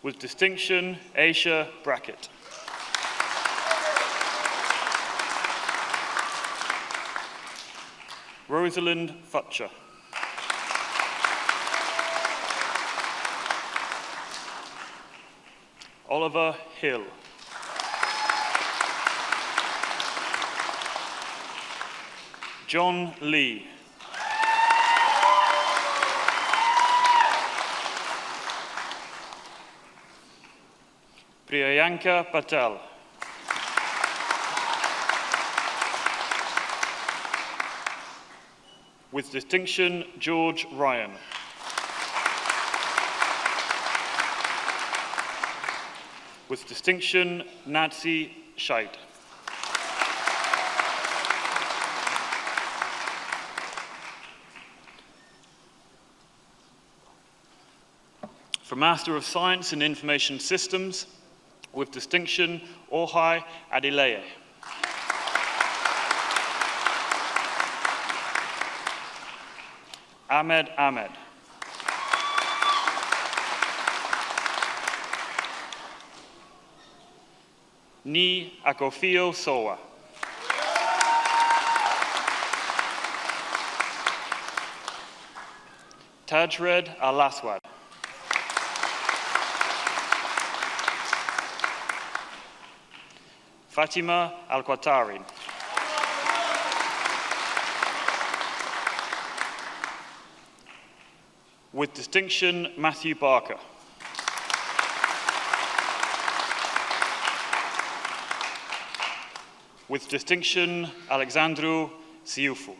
With distinction, Aisha Brackett. Rosalind Futcher. Oliver Hill. John Lee. Priyanka Patel. With distinction, George Ryan. With distinction, Nancy Scheid. For Master of Science in Information Systems, with distinction, Ohai Adeleye. Ahmed Ahmed. Ni Akofio Sowa. Tajred Al-Aswad. Fatima Al-Qatarin. With distinction, Matthew Barker. With distinction, Alexandru Siufu.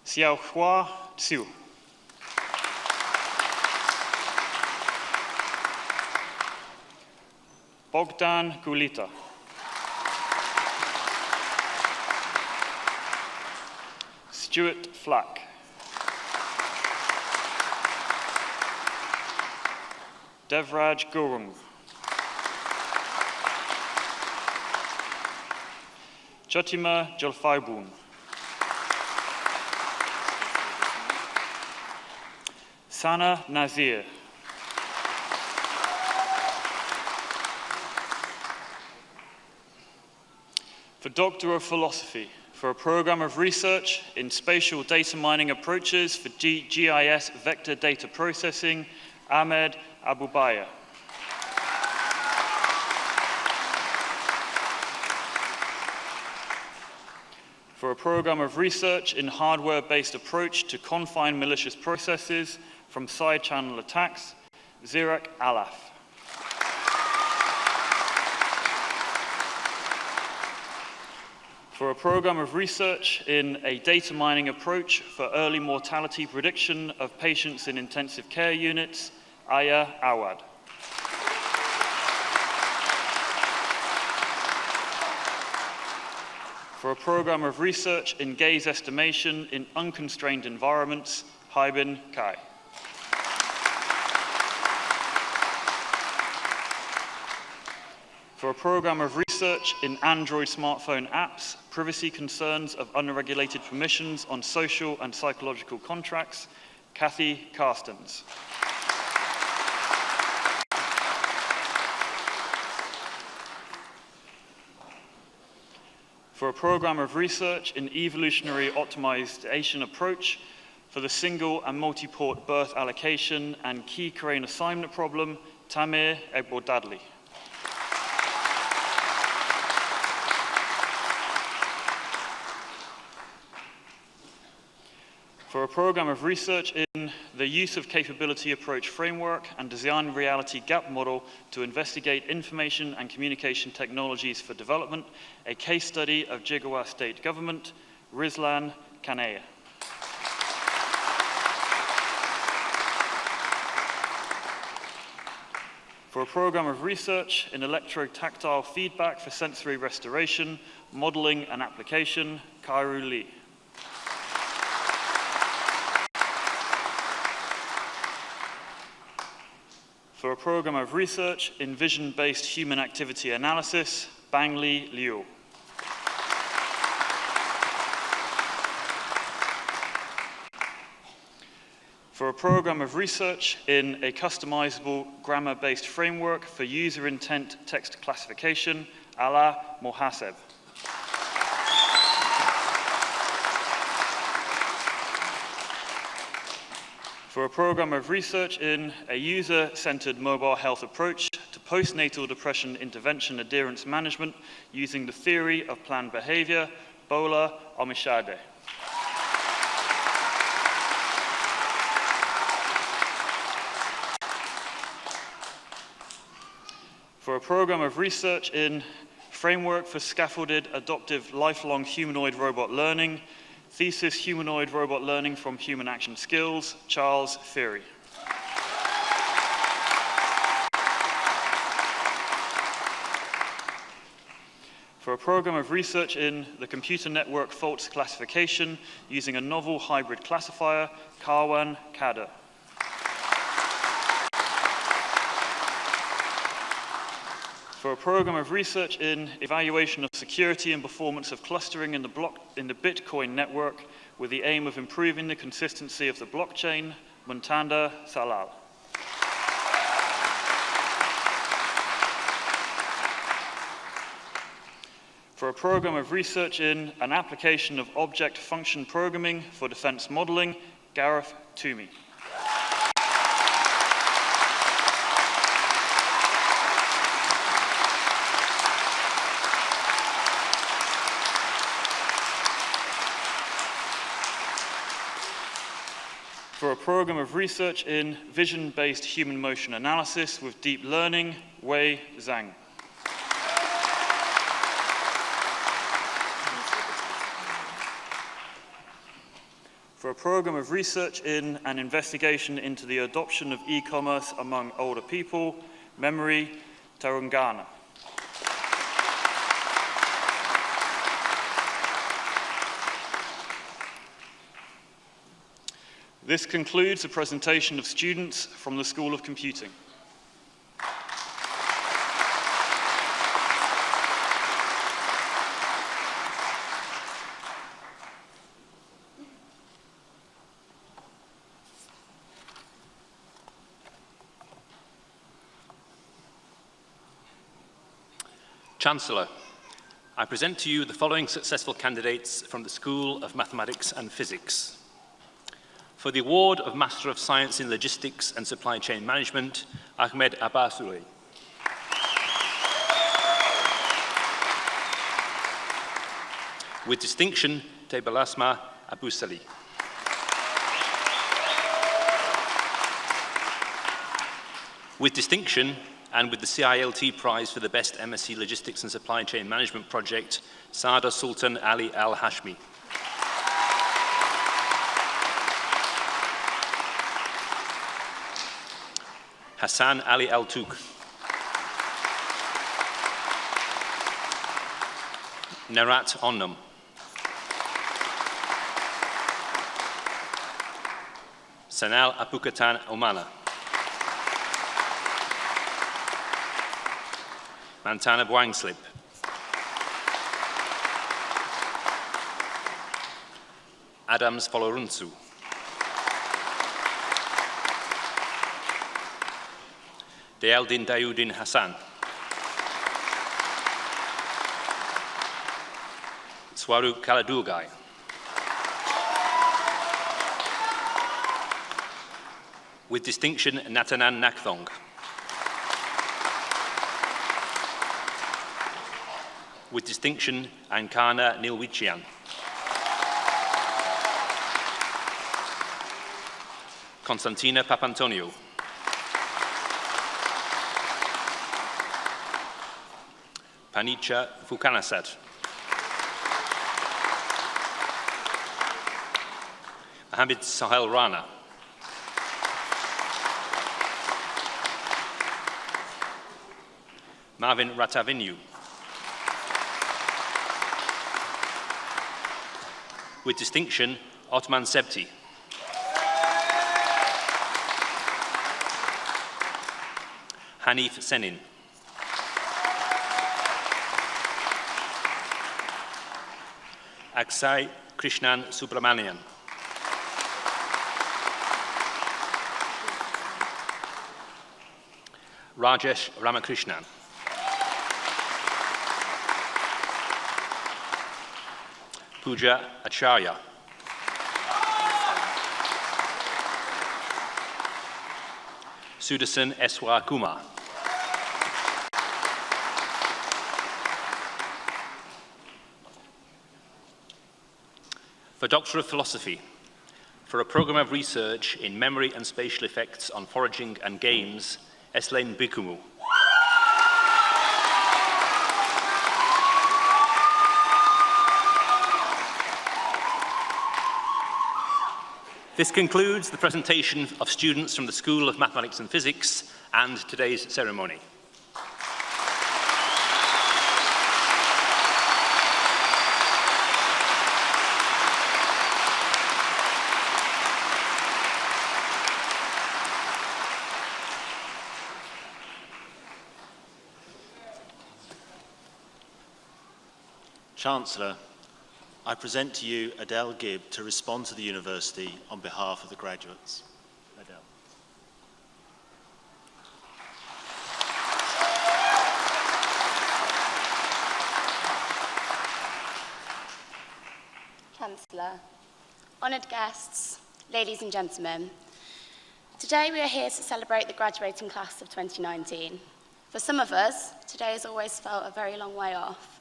Xiaohua Xiu. Bogdan Gulita. Stuart Flack. Devraj Gurung. Chotima Jolfaibun. Sana Nazir. For Doctor of Philosophy, for a program of research in spatial data mining approaches for GIS vector data processing, Ahmed Abubaya. For a program of research in hardware-based approach to confine malicious processes from side-channel attacks, Zirak Alaf. For a program of research in a data mining approach for early mortality prediction of patients in intensive care units, Aya Awad. For a program of research in gaze estimation in unconstrained environments, Haibin Kai. For a program of research in Android smartphone apps, privacy concerns of unregulated permissions on social and psychological contracts, Kathy Carstens. For a program of research in evolutionary optimization approach for the single and multi-port birth allocation and key crane assignment problem, Tamir Egbodadli. For a program of research in the use of capability approach framework and design reality gap model to investigate information and communication technologies for development, a case study of Jigawa State Government, Rizlan Kanea. For a program of research in electrotactile feedback for sensory restoration, modeling and application, Kairu Lee. For a program of research in vision-based human activity analysis, Bangli Liu. For a program of research in a customizable grammar-based framework for user intent text classification, Ala Mohaseb. For a program of research in a user-centered mobile health approach to postnatal depression intervention adherence management using the theory of planned behavior, Bola Omishade. For a program of research in framework for scaffolded adoptive lifelong humanoid robot learning, thesis humanoid robot learning from human action skills, Charles Feary. For a program of research in the computer network faults classification using a novel hybrid classifier, Karwan Kader. For a program of research in evaluation of security and performance of clustering in the Bitcoin network with the aim of improving the consistency of the blockchain, Muntanda Salal. For a program of research in an application of object function programming for defense modeling, Gareth Toomey. program of research in vision-based human motion analysis with deep learning, Wei Zhang. For a program of research in and investigation into the adoption of e-commerce among older people, Memory Tarungana. This concludes the presentation of students from the School of Computing. Chancellor, I present to you the following successful candidates from the School of Mathematics and Physics. For the award of Master of Science in Logistics and Supply Chain Management, Ahmed Abbasoui. With distinction, Tebalasma Abusali. With distinction, and with the CILT Prize for the Best MSc Logistics and Supply Chain Management Project, Saada Sultan Ali Al-Hashmi. Hassan Ali Al-Touk. Nerat Onnam. Sanal Apukatan Omala. Mantana Bwangslip. Adams Folorunsu. Dealdin Dayudin Hassan. Swaru Kaladugai. With distinction, Natanan Nakthong. With distinction, Ankana Nilwichian. Constantina Papantonio. Panicha Fukanasat. Mohamed Sahel Rana. Marvin Ratavinu. With distinction, Otman Sebti. Hanif Senin. Aksai Krishnan Subramanian. Rajesh Ramakrishnan. Pooja Acharya. Sudarshan Eswar Kumar. For Doctor of Philosophy, for a program of research in memory and spatial effects on foraging and games, Eslain Bikumu. This concludes the presentation of students from the School of Mathematics and Physics and today's ceremony. Chancellor, I present to you Adele Gibb to respond to the University on behalf of the graduates. Adele. Chancellor, honoured guests, ladies and gentlemen, today we are here to celebrate the graduating class of 2019. For some of us, today has always felt a very long way off.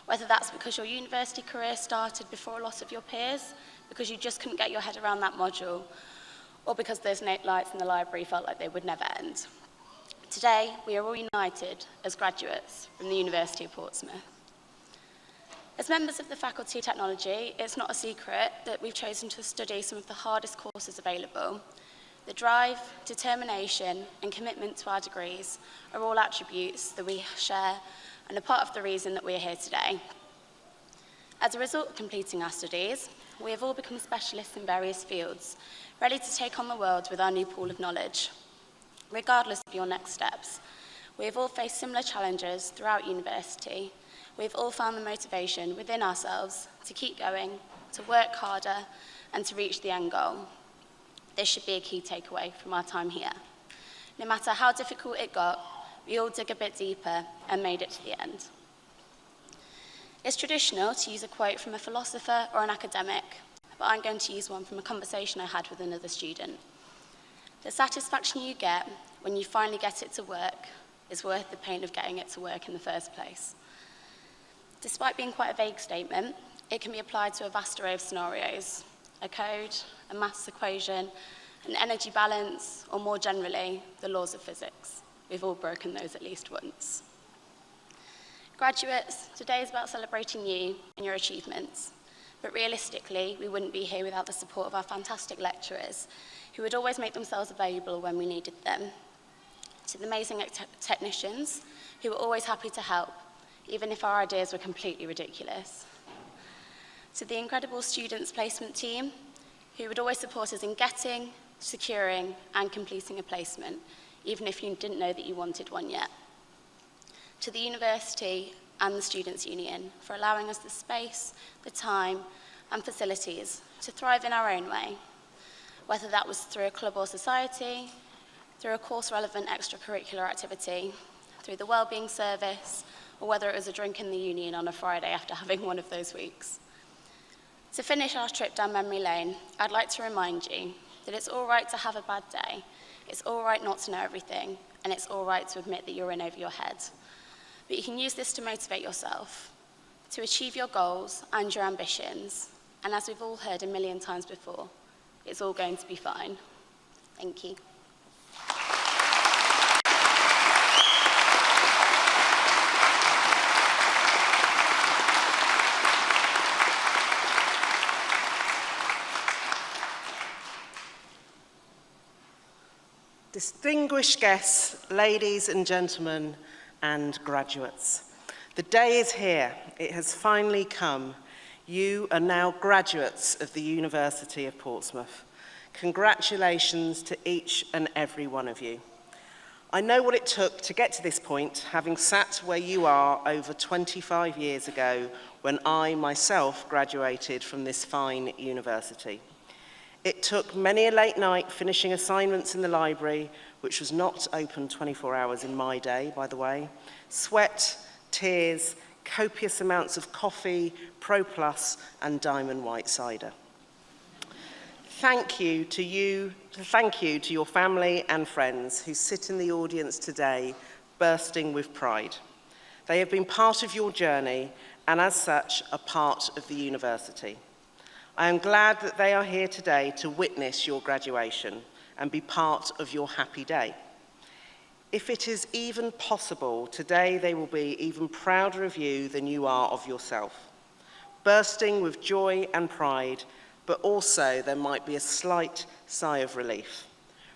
Whether that's because your university career started before a lot of your peers, because you just couldn't get your head around that module, or because those lights in the library felt like they would never end. Today, we are all united as graduates from the University of Portsmouth. As members of the Faculty of Technology, it's not a secret that we've chosen to study some of the hardest courses available. The drive, determination, and commitment to our degrees are all attributes that we share and are part of the reason that we are here today. As a result of completing our studies, we have all become specialists in various fields, ready to take on the world with our new pool of knowledge. Regardless of your next steps, we have all faced similar challenges throughout university. We have all found the motivation within ourselves to keep going, to work harder, and to reach the end goal. This should be a key takeaway from our time here. No matter how difficult it got, we all dug a bit deeper and made it to the end. It's traditional to use a quote from a philosopher or an academic, but I'm going to use one from a conversation I had with another student. The satisfaction you get when you finally get it to work is worth the pain of getting it to work in the first place. Despite being quite a vague statement, it can be applied to a vast array of scenarios: a code, a maths equation, an energy balance, or more generally, the laws of physics. We've all broken those at least once. Graduates, today is about celebrating you and your achievements. But realistically, we wouldn't be here without the support of our fantastic lecturers, who would always make themselves available when we needed them. To the amazing technicians, who were always happy to help, even if our ideas were completely ridiculous. To the incredible students' placement team, who would always support us in getting, securing, and completing a placement, even if you didn't know that you wanted one yet. To the university and the Students' Union for allowing us the space, the time, and facilities to thrive in our own way, whether that was through a club or society, through a course-relevant extracurricular activity, through the wellbeing service, or whether it was a drink in the union on a Friday after having one of those weeks. To finish our trip down memory lane, I'd like to remind you that it's all right to have a bad day, it's all right not to know everything, and it's all right to admit that you're in over your head. But you can use this to motivate yourself, to achieve your goals and your ambitions, and as we've all heard a million times before, it's all going to be fine. Thank you. Distinguished guests, ladies and gentlemen, and graduates. The day is here. It has finally come. You are now graduates of the University of Portsmouth. Congratulations to each and every one of you. I know what it took to get to this point, having sat where you are over 25 years ago when I myself graduated from this fine university. It took many a late night finishing assignments in the library, which was not open 24 hours in my day, by the way, sweat, tears, copious amounts of coffee, Pro Plus, and Diamond White cider. Thank you to your family and friends who sit in the audience today, bursting with pride. They have been part of your journey, and as such, a part of the university. I am glad that they are here today to witness your graduation and be part of your happy day. If it is even possible, today they will be even prouder of you than you are of yourself. Bursting with joy and pride, but also there might be a slight sigh of relief.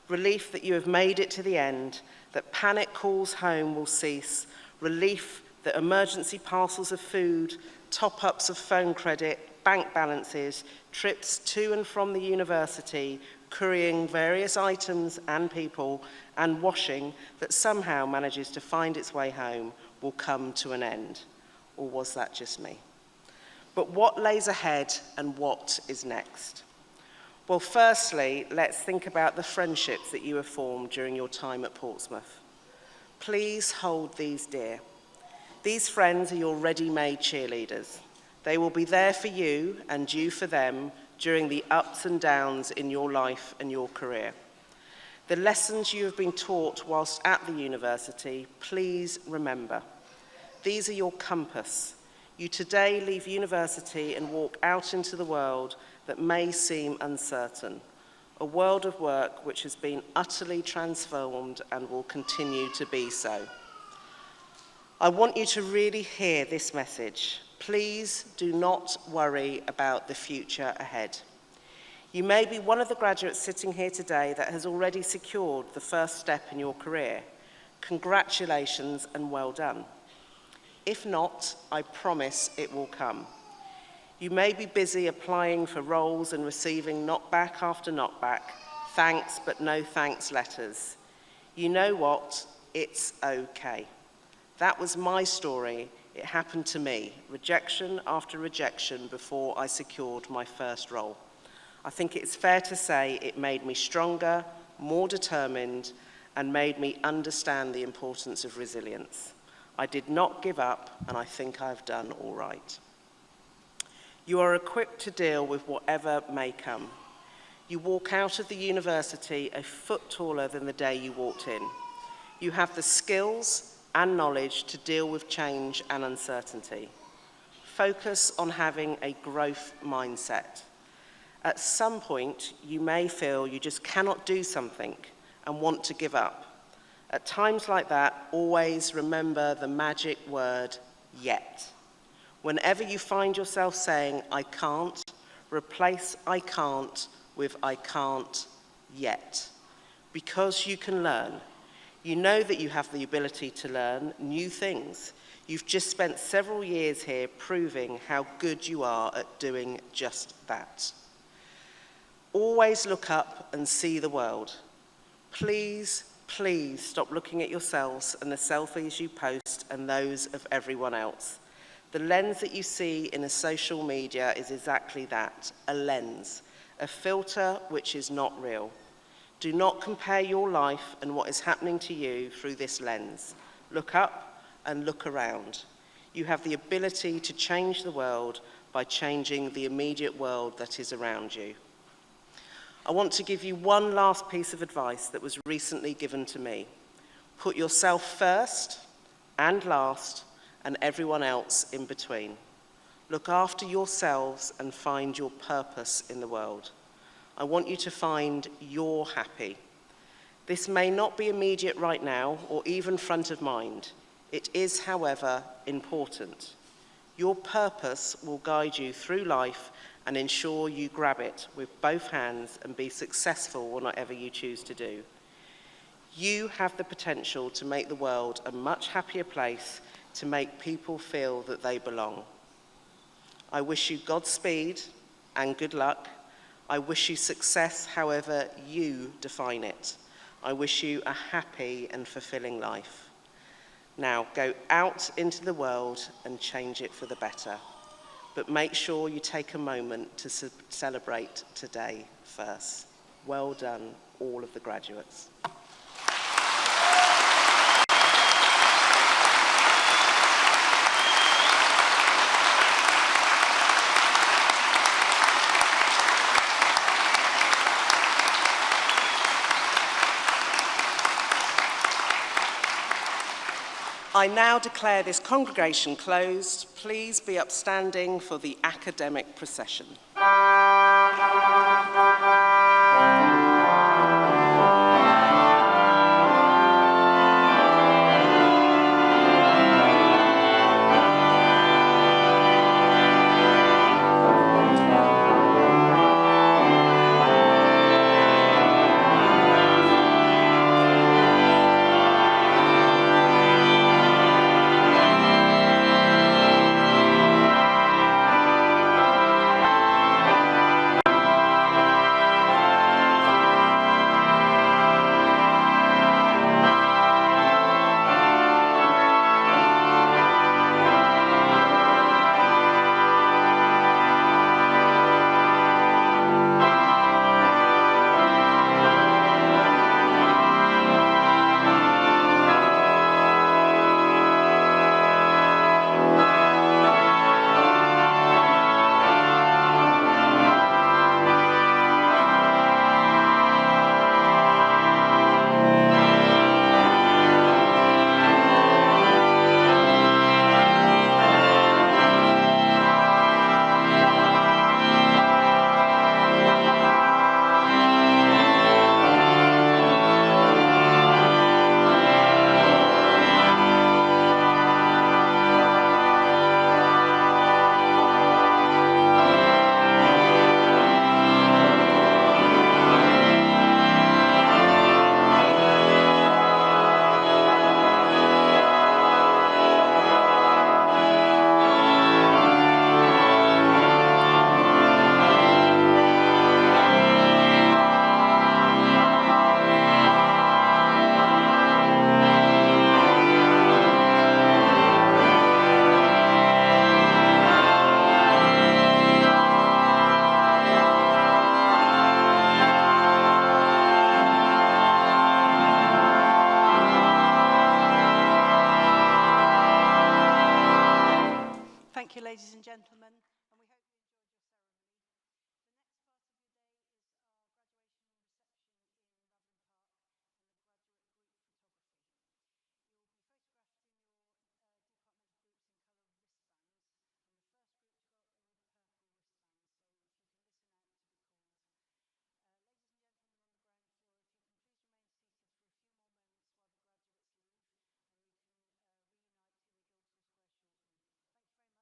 Relief that you have made it to the end, that panic calls home will cease, relief that emergency parcels of food, top-ups of phone credit, bank balances, trips to and from the university, couriering various items and people, and washing that somehow manages to find its way home will come to an end. Or was that just me? But what lays ahead and what is next? Well, firstly, let's think about the friendships that you have formed during your time at Portsmouth. Please hold these dear. These friends are your ready-made cheerleaders. They will be there for you and you for them during the ups and downs in your life and your career. The lessons you have been taught whilst at the university, please remember. These are your compass. You today leave university and walk out into the world that may seem uncertain, a world of work which has been utterly transformed and will continue to be so. I want you to really hear this message. Please do not worry about the future ahead. You may be one of the graduates sitting here today that has already secured the first step in your career. Congratulations and well done. If not, I promise it will come. You may be busy applying for roles and receiving knockback after knockback, thanks but no thanks letters. You know what? It's okay. That was my story. It happened to me, rejection after rejection before I secured my first role. I think it's fair to say it made me stronger, more determined, and made me understand the importance of resilience. I did not give up, and I think I've done all right. You are equipped to deal with whatever may come. You walk out of the university a foot taller than the day you walked in. You have the skills and knowledge to deal with change and uncertainty. Focus on having a growth mindset. At some point, you may feel you just cannot do something and want to give up. At times like that, always remember the magic word, yet. Whenever you find yourself saying, I can't, replace I can't with I can't yet. Because you can learn. You know that you have the ability to learn new things. You've just spent several years here proving how good you are at doing just that. Always look up and see the world. Please, please stop looking at yourselves and the selfies you post and those of everyone else. The lens that you see in a social media is exactly that, a lens, a filter which is not real. Do not compare your life and what is happening to you through this lens. Look up and look around. You have the ability to change the world by changing the immediate world that is around you. I want to give you one last piece of advice that was recently given to me. Put yourself first and last, and everyone else in between. Look after yourselves and find your purpose in the world. I want you to find your happy. This may not be immediate right now or even front of mind. It is, however, important. Your purpose will guide you through life and ensure you grab it with both hands and be successful in whatever you choose to do. You have the potential to make the world a much happier place, to make people feel that they belong. I wish you Godspeed and good luck. I wish you success however you define it. I wish you a happy and fulfilling life. Now go out into the world and change it for the better. But make sure you take a moment to celebrate today first. Well done, all of the graduates. I now declare this congregation closed. Please be upstanding for the academic procession. ladies and gentlemen.